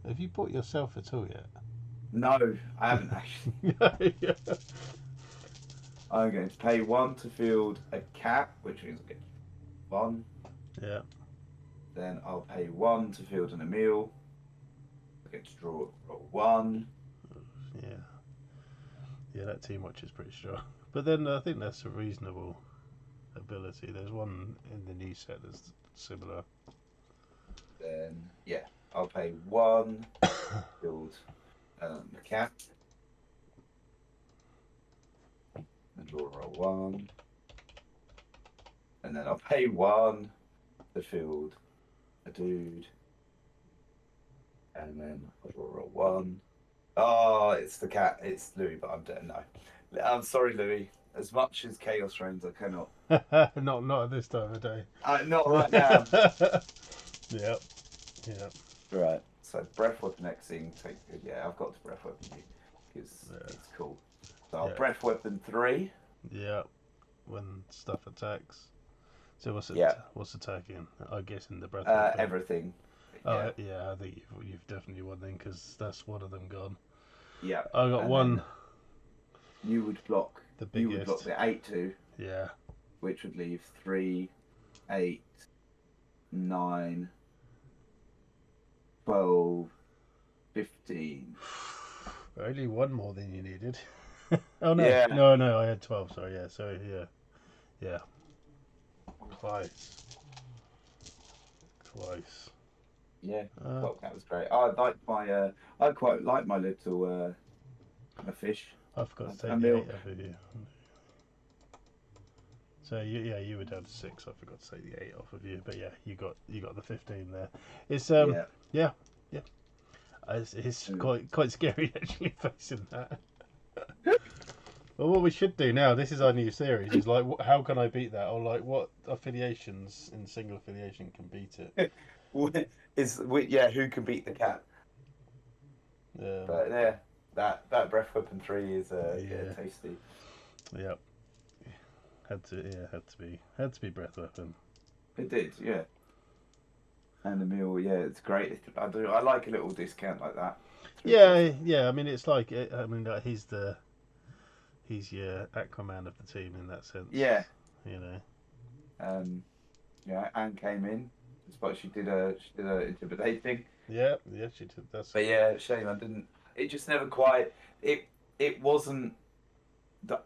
Have you bought yourself at all yet? No, I haven't actually. Yeah. I'm going to pay 1 to field a cat, which means I get 1. Yeah. Then I'll pay 1 to field an Emil. I get to roll 1. Yeah. Yeah, that team watch is pretty strong. But then I think that's a reasonable ability. There's one in the new set that's similar. Then, yeah, I'll pay 1 to field the cat. And draw roll 1. And then I'll pay 1 to field a dude. And then I'll draw roll 1. Oh, it's the cat. It's Louis, but I'm dead. No. I'm sorry, Louis. As much as Chaos Reigns, I cannot. not at this time of day. Not right now. Yep. Right. So breath weapon Xing. Yeah, I've got to breath weapon you because it's cool. So I'll breath weapon 3. Yeah. When stuff attacks. So what's attacking? I guess in the breath weapon. Everything. Yeah. I think you've definitely won then because that's one of them gone. Yeah. I got And one, then you would block. the You would block biggest. the 8-2, Yeah. which would leave 3, 8, 9, 12, 15. Only one more than you needed. Oh no, Yeah. no, I had 12. Sorry, yeah, so yeah, twice, twice. Yeah. Uh, Clock, that was great. I like my. I quite like my little my fish. I forgot to A take the meal. 8 off of you. So yeah, you were down to 6. I forgot to take the 8 off of you, but yeah, you got the 15 there. It's Yeah. yeah, yeah. It's quite scary actually facing that. Well, what we should do now, this is our new series, is like, how can I beat that? Or like, what affiliations in single affiliation can beat it? Yeah, who can beat the cat? Um, But yeah, that breath weapon 3 is yeah, yeah, tasty. yeah. Had to be breath weapon. It did, yeah. And the meal, yeah, it's great. I like a little discount like that. Yeah, yeah. I mean, it's like, I mean, he's your Aquaman of the team in that sense. Yeah. You know. Um, yeah, Anne came in, but she did a intimidating. Yeah, yeah. She did. That's. But yeah, shame I didn't. It just never quite. It wasn't the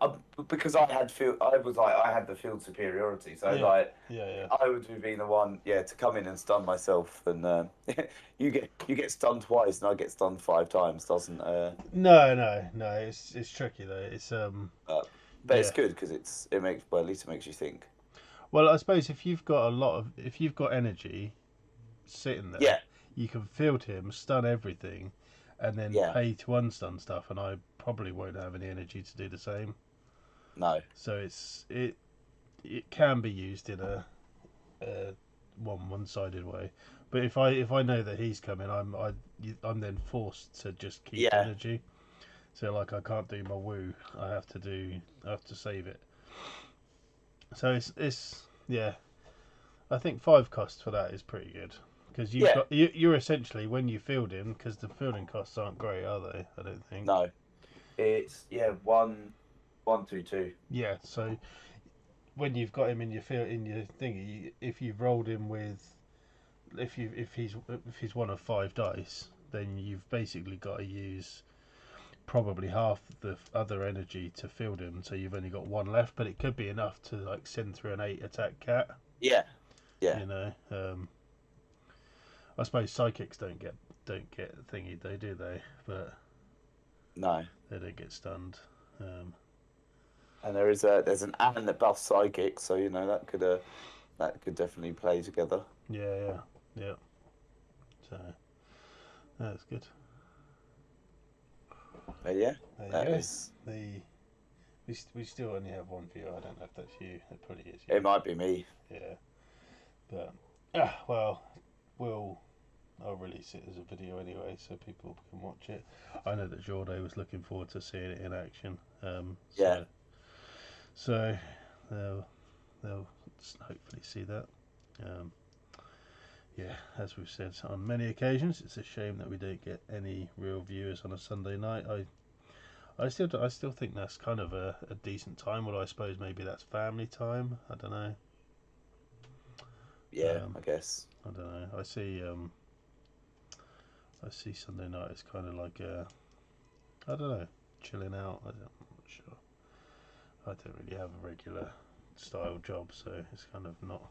because I had the field superiority, so Yeah, like yeah, yeah. I would have been the one, yeah, to come in and stun myself, and you get stunned twice, and I get stunned 5 times, doesn't No. It's tricky though. It's but Yeah. it's good because it makes well at least it makes you think. Well, I suppose if you've got energy sitting there, Yeah, you can field him, stun everything, and then yeah, pay to unstun stuff. And I probably won't have any energy to do the same. no, So it can be used in a one-sided way. But if I know that he's coming, I'm then forced to just keep yeah, energy. So like I can't do my woo. I have to save it. So it's yeah. I think 5 costs for that is pretty good because yeah, you're essentially when you field him because the fielding costs aren't great, are they? I don't think. no, it's yeah 1, 1, 2, 2. Yeah. So when you've got him in your field in your thingy, if you've rolled him with if he's one of 5 dice, then you've basically got to use probably half the other energy to field him, so you've only got 1 left. But it could be enough to like send through an 8 attack cat. Yeah, yeah, You know, I suppose psychics don't get thingy, they do they? But no. they don't get stunned. Um, And there's an Anne that buffs psychic, so you know that could definitely play together. yeah. So that's good. But yeah, There you that go. is. We still only have one viewer. I don't know if that's you. It probably is you. It might be me. Yeah, but well, I'll release it as a video anyway, so people can watch it. I know that Jordo was looking forward to seeing it in action. Yeah. So they'll hopefully see that. Um, yeah, as we've said on many occasions, it's a shame that we don't get any real viewers on a Sunday night. I still think that's kind of a decent time. Well, I suppose maybe that's family time. I don't know. Yeah, I guess. I don't know. I see Sunday night as kind of like I don't know, chilling out. I'm not sure. I don't really have a regular style job, so it's kind of not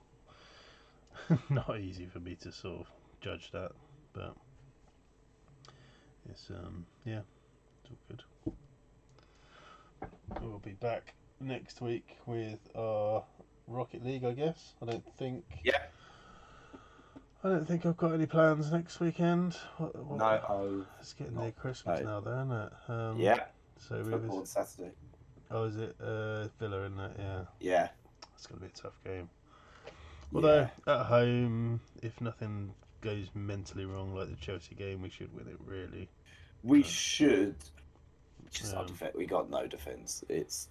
not easy for me to sort of judge that. But it's yeah, it's all good. We'll be back next week with our Rocket League, I guess. Yeah. I don't think I've got any plans next weekend. No, It's getting near Christmas now, though, isn't it? yeah. So Football on Saturday. Oh, is it Villa, isn't it? Yeah. Yeah. It's going to be a tough game. Although, Yeah. at home, if nothing goes mentally wrong like the Chelsea game, we should win it, really. We should. Just our Um, defense. We got no defense. It's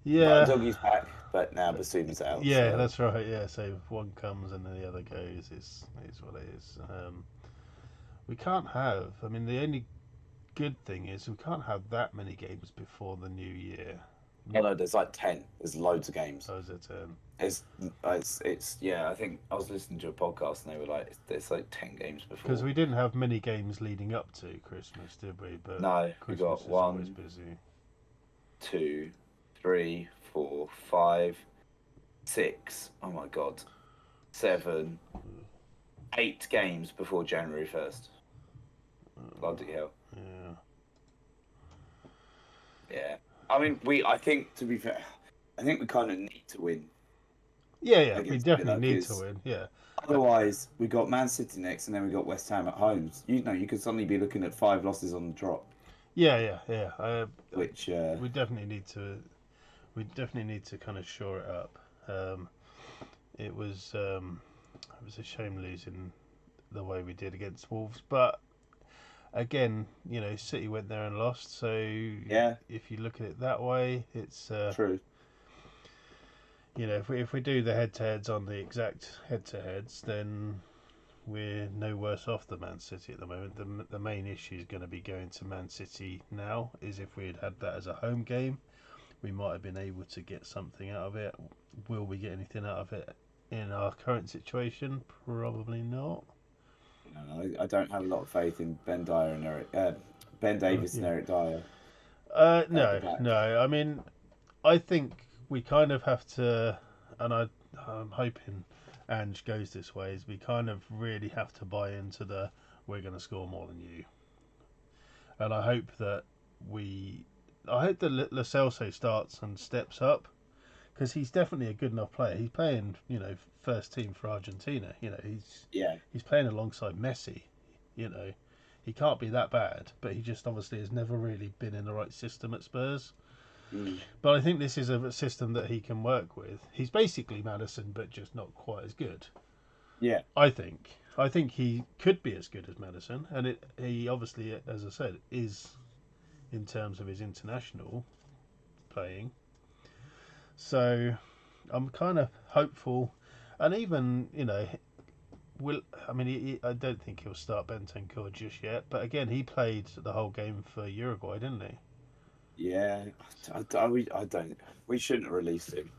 Yeah. Doggy's back, but now Bassoon's out. Yeah, so. that's right. Yeah, so if one comes and then the other goes, it's what it is. We can't have. I mean, the only good thing is we can't have that many games before the new year. Oh no, there's like 10. There's loads of games. Oh, is it? It's yeah. I think I was listening to a podcast and they were like, there's like 10 games Because before. we didn't have many games leading up to Christmas, did we? But No, we Christmas got is always 1, busy. 2, 3, 4, 5, 6. Oh my god, 7, 8 games before January 1st. Bloody hell. Yeah. Yeah. I mean, I think, to be fair, I think we kind of need to win Yeah. We against definitely Villa need to because win. Yeah. otherwise we got Man City next and then we got West Ham at home. You could suddenly be looking at 5 losses on the drop, Yeah. which, We definitely need to. We definitely need to kind of shore it up. It was a shame losing the way we did against Wolves, but again, City went there and lost. So yeah, if you look at it that way, it's true. if we do the head-to-heads on the exact head-to-heads, then we're no worse off than Man City at the moment. The main issue is going to be going to Man City now. Is if we had that as a home game, we might have been able to get something out of it. Will we get anything out of it in our current situation? Probably not. No, I don't have a lot of faith in Ben Davis and Yeah. Eric Dyer at the No, back. no. I mean, I think we kind of have to, and I'm hoping Ange goes this way, is we kind of really have to buy into the we're going to score more than you. And I hope that Lo Celso starts and steps up because he's definitely a good enough player. He's playing, first team for Argentina. Yeah, He's playing alongside Messi. You know, he can't be that bad, but he just obviously has never really been in the right system at Spurs. mm, But I think this is a system that he can work with. He's basically Madison, but just not quite as good. yeah, I think. I think he could be as good as Madison, and he obviously, as I said, is in terms of his international playing. So I'm kind of hopeful, and even will I mean I don't think he'll start Bentancur just yet. But again, he played the whole game for Uruguay, didn't he? yeah. I don't. We shouldn't have released him.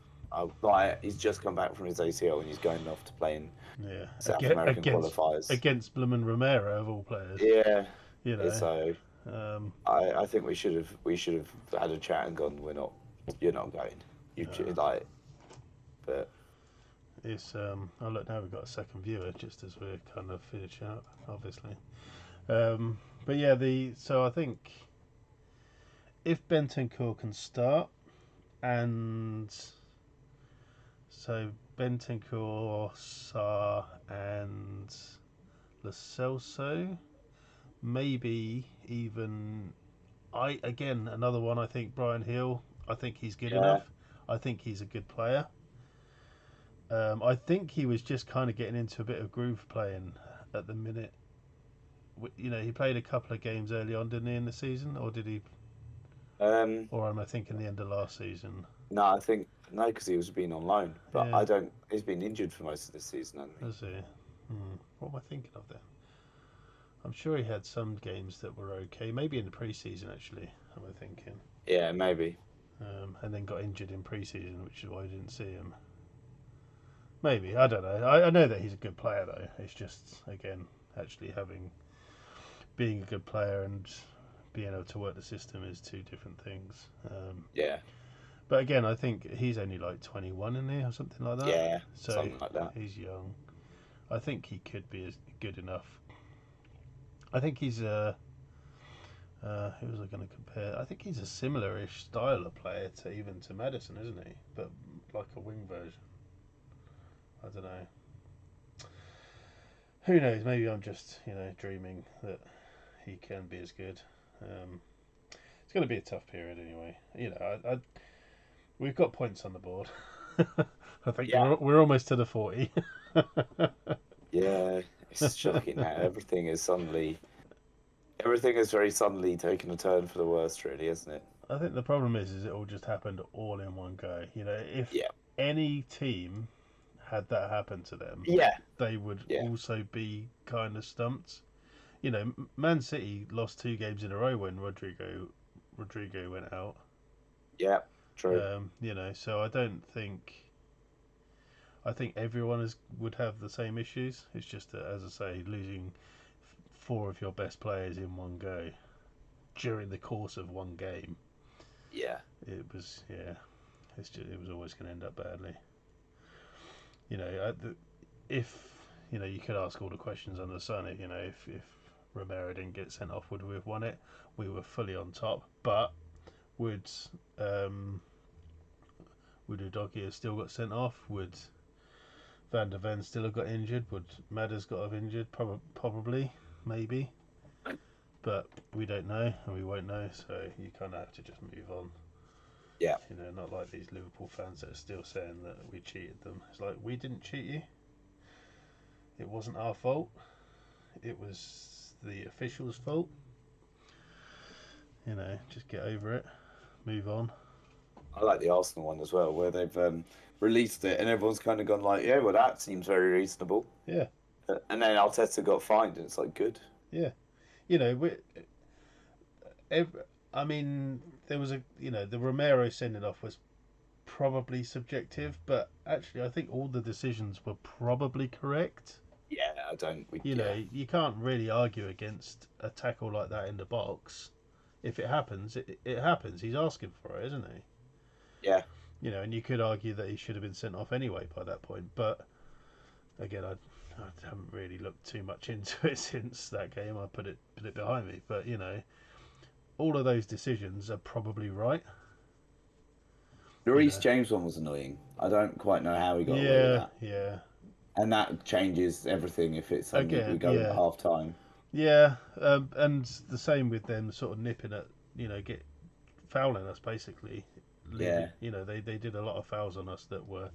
Like he's just come back from his ACL and he's going off to play in Yeah, South American against qualifiers. Bloomin' Romero of all players. Yeah. You know, So um, I think we should have had a chat and gone. You're not going. Like, but it's oh look, now we've got a second viewer just as we're kind of finishing up, obviously. But yeah, so I think if Bentancur can start, and so Bentancur, Sarr, and Lo Celso, maybe even another one. I think Brian Hill. I think he's good yeah, enough. I think he's a good player. I think he was just kind of getting into a bit of groove playing at the minute. He played a couple of games early on, didn't he, in the season, or did he? um, Or am I thinking the end of last season? no, I think no, because he was being on loan. But Yeah, I don't. He's been injured for most of this season, hasn't he? was he? What am I thinking of then? I'm sure he had some games that were okay. Maybe in the pre-season, actually. Am I thinking? Yeah, maybe. And then got injured in pre-season, which is why I didn't see him. Maybe, I don't know. I know that he's a good player though. It's just again actually being a good player and being able to work the system is two different things. Yeah, But again, I think he's only like 21 in there or something like that. yeah, So something like that. he's young. I think he could be good enough. I think he's who was I going to compare? I think he's a similar-ish style of player to Madison, isn't he? But like a wing version. I don't know. Who knows? Maybe I'm just dreaming that he can be as good. It's going to be a tough period anyway. We've got points on the board. I think Yeah, we're almost to the 40. yeah. It's shocking how everything has very suddenly taken a turn for the worst, really, isn't it? I think the problem is it all just happened all in one go. If Yeah, any team had that happen to them, yeah, they would yeah, also be kind of stumped. You know, Man City lost 2 games in a row when Rodrigo went out. Yeah, true. You know, so I don't think. I think everyone would have the same issues. It's just that, as I say, losing 4 of your best players in one go during the course of one game, Yeah. it was it was always going to end up badly. You know, if you could ask all the questions under the sun. You know, if Romero didn't get sent off, would we have won it? We were fully on top, but would um, would Udogie have still got sent off? Would Van der Ven still have got injured? Would Madders got have injured? Probably, maybe, but we don't know and we won't know. So you kind of have to just move on. Yeah. You know, not like these Liverpool fans that are still saying that we cheated them. It's like, we didn't cheat you. It wasn't our fault. It was the officials' fault. You know, just get over it. Move on. I like the Arsenal one as well, where they've released it and everyone's kind of gone like, yeah, well, that seems very reasonable. Yeah. And then Arteta got fined, and it's like, good. Yeah. You know, I mean, there was the Romero sending off was probably subjective, but actually, I think all the decisions were probably correct. Yeah, I don't. You Yeah, know, you can't really argue against a tackle like that in the box. If it happens, it happens. He's asking for it, isn't he? yeah. You know, and you could argue that he should have been sent off anyway by that point. But again, I haven't really looked too much into it since that game. I put it behind me. But you know, all of those decisions are probably right. The You Reece know. James one was annoying. I don't quite know how he got away with Yeah, that. yeah. And that changes everything if it's suddenly we Again, go into yeah, half time. yeah. And the same with them sort of nipping at, get fouling us basically. Leaving, Yeah, they did a lot of fouls on us that were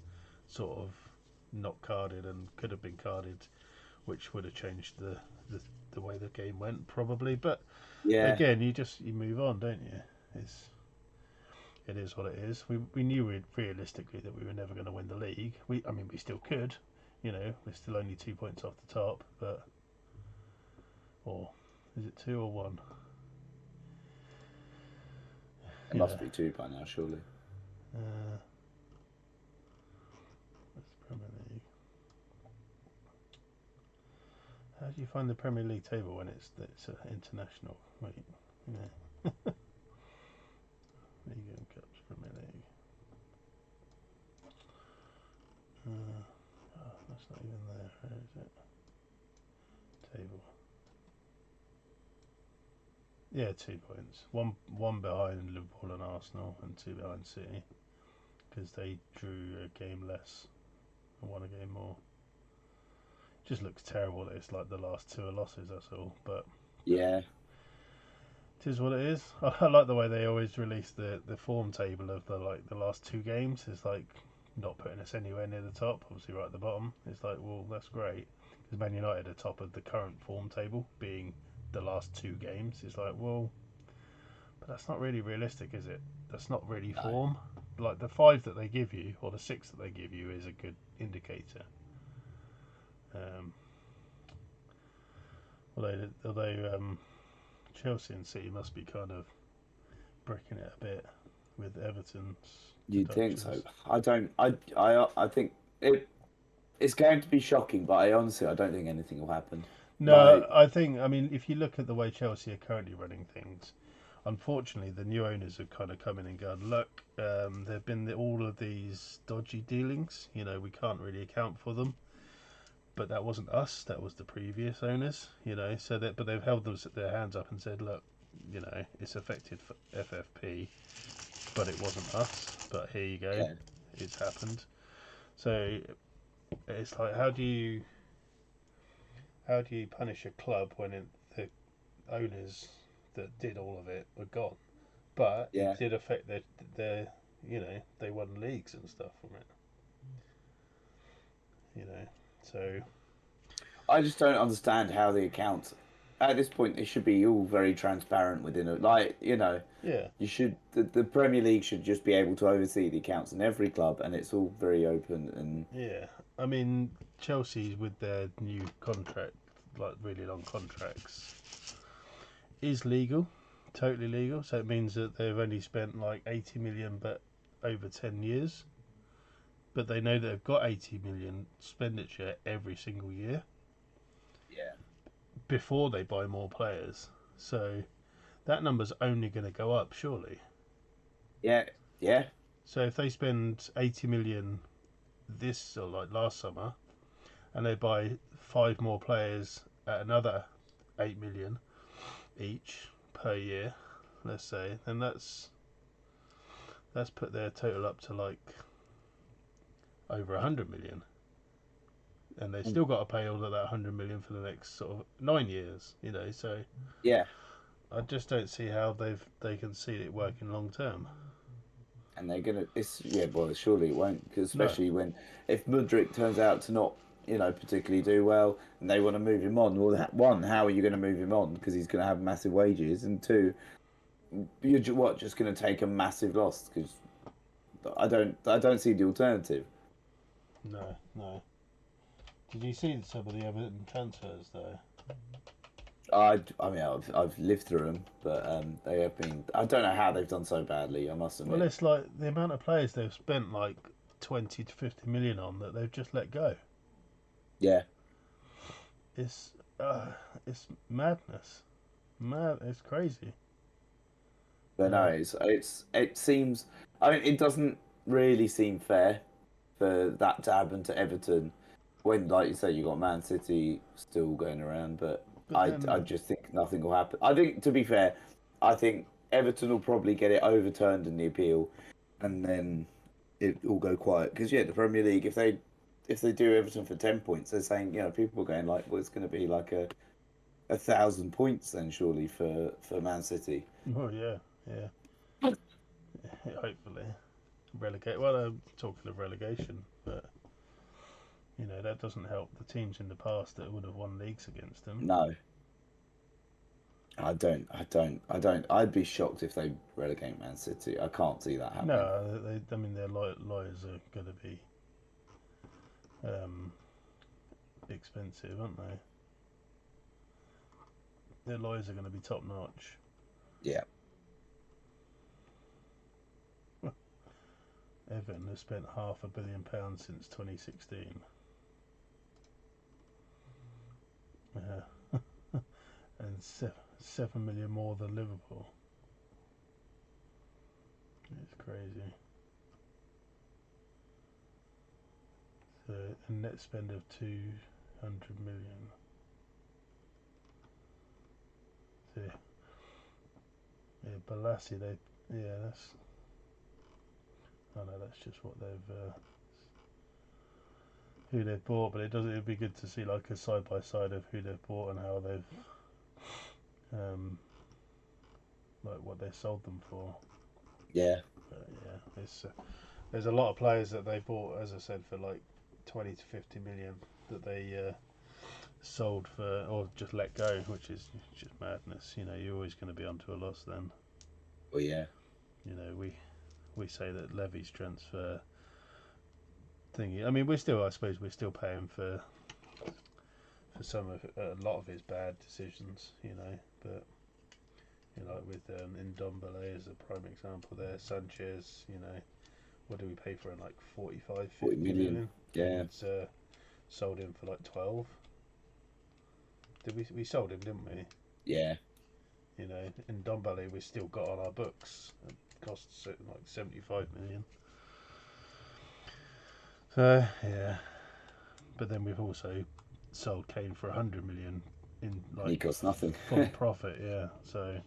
sort of not carded and could have been carded, which would have changed the way the game went probably. But yeah. again, you move on, don't you? It is what it is. We knew realistically that we were never going to win the league. I mean, we still could. You know, we're still only 2 points off the top, but or is it 2 or 1? It You know, must be two by now, surely. uh, that's Premier League. How do you find the Premier League table when it's international? Wait, yeah. League and Cups, Premier League. That's not even there. Where is it? Table. Yeah, 2 points. One behind Liverpool and Arsenal, and 2 behind City, because they drew a game less and won a game more. Just looks terrible that it's like the last 2 are losses. That's all, but Yeah, it is what it is. I like the way they always release the form table of the last 2 games. It's like not putting us anywhere near the top. Obviously, right at the bottom. It's like, well, that's great, because Man United are top of the current form table, being the last 2 games. It's like, well, but that's not really realistic, is it? That's not really no. form. Like the 5 that they give you, or the 6 that they give you, is a good indicator. Um, although Chelsea and City must be kind of breaking it a bit with Everton's You'd think so. deductions. I don't. I think it's going to be shocking, but I don't think anything will happen. No, Like, I mean, if you look at the way Chelsea are currently running things, unfortunately, the new owners have kind of come in and gone, look, there have been all of these dodgy dealings. You know, we can't really account for them. But that wasn't us. That was the previous owners. You know, but they've held their hands up and said, look, it's affected FFP, but it wasn't us. But here you go, yeah, it's happened. So it's like, how do you punish a club when the owners that did all of it were gone? But it yeah. did affect their they won leagues and stuff from it. You know, so I just don't understand how the accounts. At this point, it should be all very transparent within it. Like, yeah, you should. The Premier League should just be able to oversee the accounts in every club, and it's all very open. And yeah. I mean, Chelsea with their new contract like really long contracts is legal, totally legal. So it means that they've only spent like 80 million, but over 10 years. But they know that they've got 80 million expenditure every single year Yeah. before they buy more players. So that number's only going to go up, surely. Yeah. Yeah. So if they spend 80 million this or like last summer, and they buy 5 more players at another 8 million each per year, let's say, then that's put their total up to like over 100 million, and they've still got to pay all of that 100 million for the next sort of 9 years. So Yeah. I just don't see how they can see it working long term. And they're gonna. It's yeah. Well, surely it won't, because No, especially when if Mudryk turns out to not, particularly do well, and they want to move him on. Well, one, how are you going to move him on? Because he's going to have massive wages, and two, you're just going to take a massive loss? Because I don't see the alternative. no. Did you see some of the Everton transfers though? I mean, I've lived through them, but they have been. I don't know how they've done so badly. I must Well, admit. it's like the amount of players they've spent like 20 to 50 million on that they've just let go. Yeah. It's uh, it's madness. It's crazy. But no, Uh, it seems. I mean, it doesn't really seem fair for that to happen to Everton when, like you say, you got Man City still going around. But but I then, just think nothing will happen. I think, to be fair, I think Everton will probably get it overturned in the appeal, and then it will go quiet. Because yeah, the Premier League, if they do Everton for 10 points, they're saying, people are going like, well, it's going to be like a 1,000 points then, surely, for Man City. oh yeah, yeah. Hopefully, relegate. Well, I'm talking of relegation, but that doesn't help the teams in the past that would have won leagues against them. No. I'd be shocked if they relegate Man City. I can't see that happening. No, I mean their lawyers are going to be um, expensive, aren't they? Their lawyers are going to be top notch. Yeah. Everton has spent £500 million since 2016. Yeah. And 7 million more than Liverpool. It's crazy. So a net spend of 200 million. So yeah, Balassi, that's. I know that's just what they've who they've bought, but it'd be good to see like a side by side of who they've bought and how they've like what they sold them for. Yeah. But yeah, there's a lot of players that they bought, as I said, for like 20 to 50 million that they sold for or just let go, which is just madness. You're always going to be onto a loss then. Well, yeah. We say that Levy's transfer thingy. I mean, I suppose we're still paying for some of a lot of his bad decisions. But like with Ndombele as a prime example there, Sanchez. What do we pay for him? Like 45, 40 50 million. million, Yeah. and sold him for like 12. Did we sold him, didn't we? Yeah. In Ndombele we still got on our books. It costs like 75 million. So yeah, but then we've also sold Kane for 100 million in And he like costs nothing. full profit. Yeah, so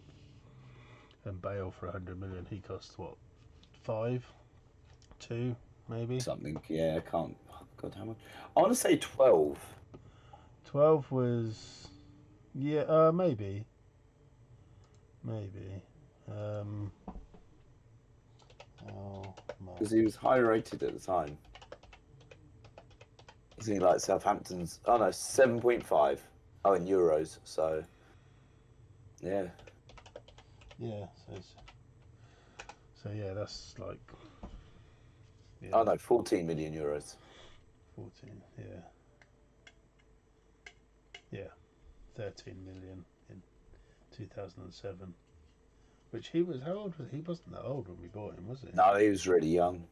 and Bale for 100 million, he costs what, 2 maybe. Something. Yeah, I can't. Oh, God, how much? I want to say 12. 12 was, yeah, maybe. Um, oh my, Because he was high rated at the time. Isn't he like Southampton's? Oh, no, 7.5. Oh, in euros. So, yeah. yeah. So yeah, that's like Oh, yeah, no, 14 million euros. 14. Yeah, yeah. 13 million in 2007. Which he was, how old was he? He wasn't that old when we bought him, was he? No, he was really young.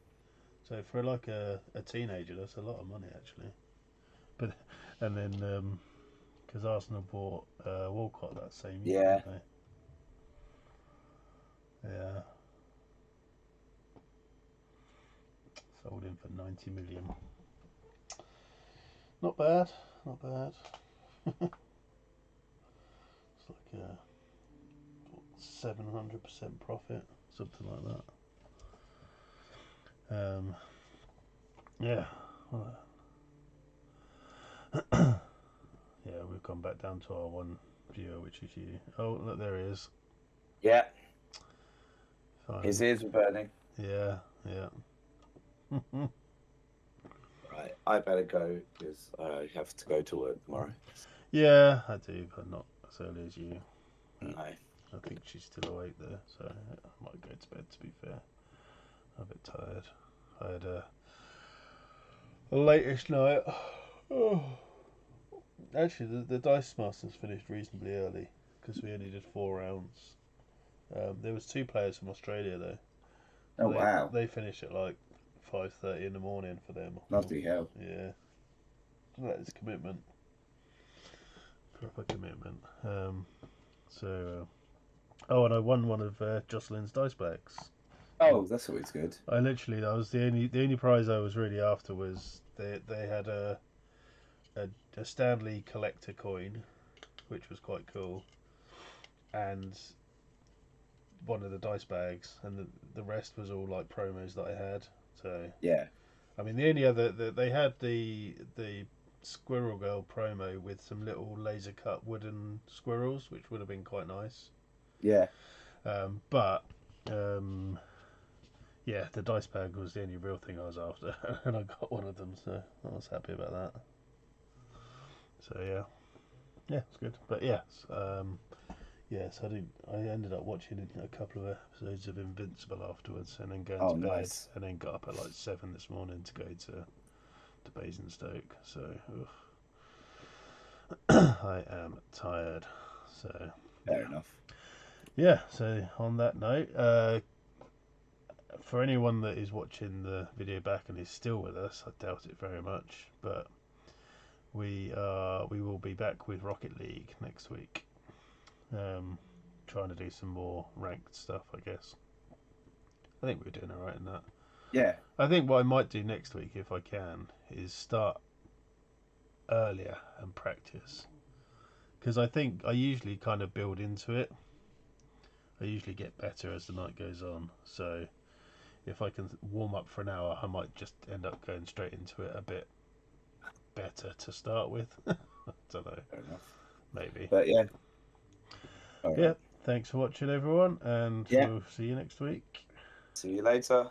So for like a teenager, that's a lot of money actually. But and then because Arsenal bought Walcott that same year, Yeah. didn't they? Yeah. Sold him for 90 million. Not bad, not bad. It's like a 700% profit, something like that. Yeah. Yeah, we've gone back down to our one viewer, which is you. Oh, look, there he is. Yeah. Fine. His ears were burning. Yeah, yeah. Right, I better go because I have to go to work tomorrow. Yeah, I do, but not as early as you. No. I think she's still awake there, so I might go to bed, to be fair. I'm a bit tired. I had a latish night. Oh. Actually, the Dice Masters finished reasonably early because we only did 4 rounds. There was 2 players from Australia though. Oh, wow. They finished at like 5:30 in the morning for them. Bloody hell. Yeah, that is commitment. Proper commitment. Oh, and I won one of Jocelyn's dice packs. Oh, that's always good. I was the only prize I was really after was they had a Stanley collector coin, which was quite cool, and one of the dice bags, and the rest was all like promos that I had. So Yeah. I mean, the only other they had the Squirrel Girl promo with some little laser cut wooden squirrels, which would have been quite nice. Yeah. But yeah, the dice bag was the only real thing I was after, and I got one of them, so I was happy about that. So yeah, it's good. But yes, yes, I ended up watching a couple of episodes of Invincible afterwards, and then going to bed, nice. and then got up at like 7 this morning to go to Basingstoke. So I am tired. So Fair enough. yeah. So on that note, for anyone that is watching the video back and is still with us, I doubt it very much, but we will be back with Rocket League next week. Trying to do some more ranked stuff, I guess. I think we're doing alright in that. Yeah. I think what I might do next week, if I can, is start earlier and practice. Because I think I usually kind of build into it. I usually get better as the night goes on. So if I can warm up for an hour, I might just end up going straight into it a bit better to start with. I don't know. Fair enough. Maybe. But yeah. All right. Yeah. Thanks for watching, everyone, and we'll see you next week. See you later.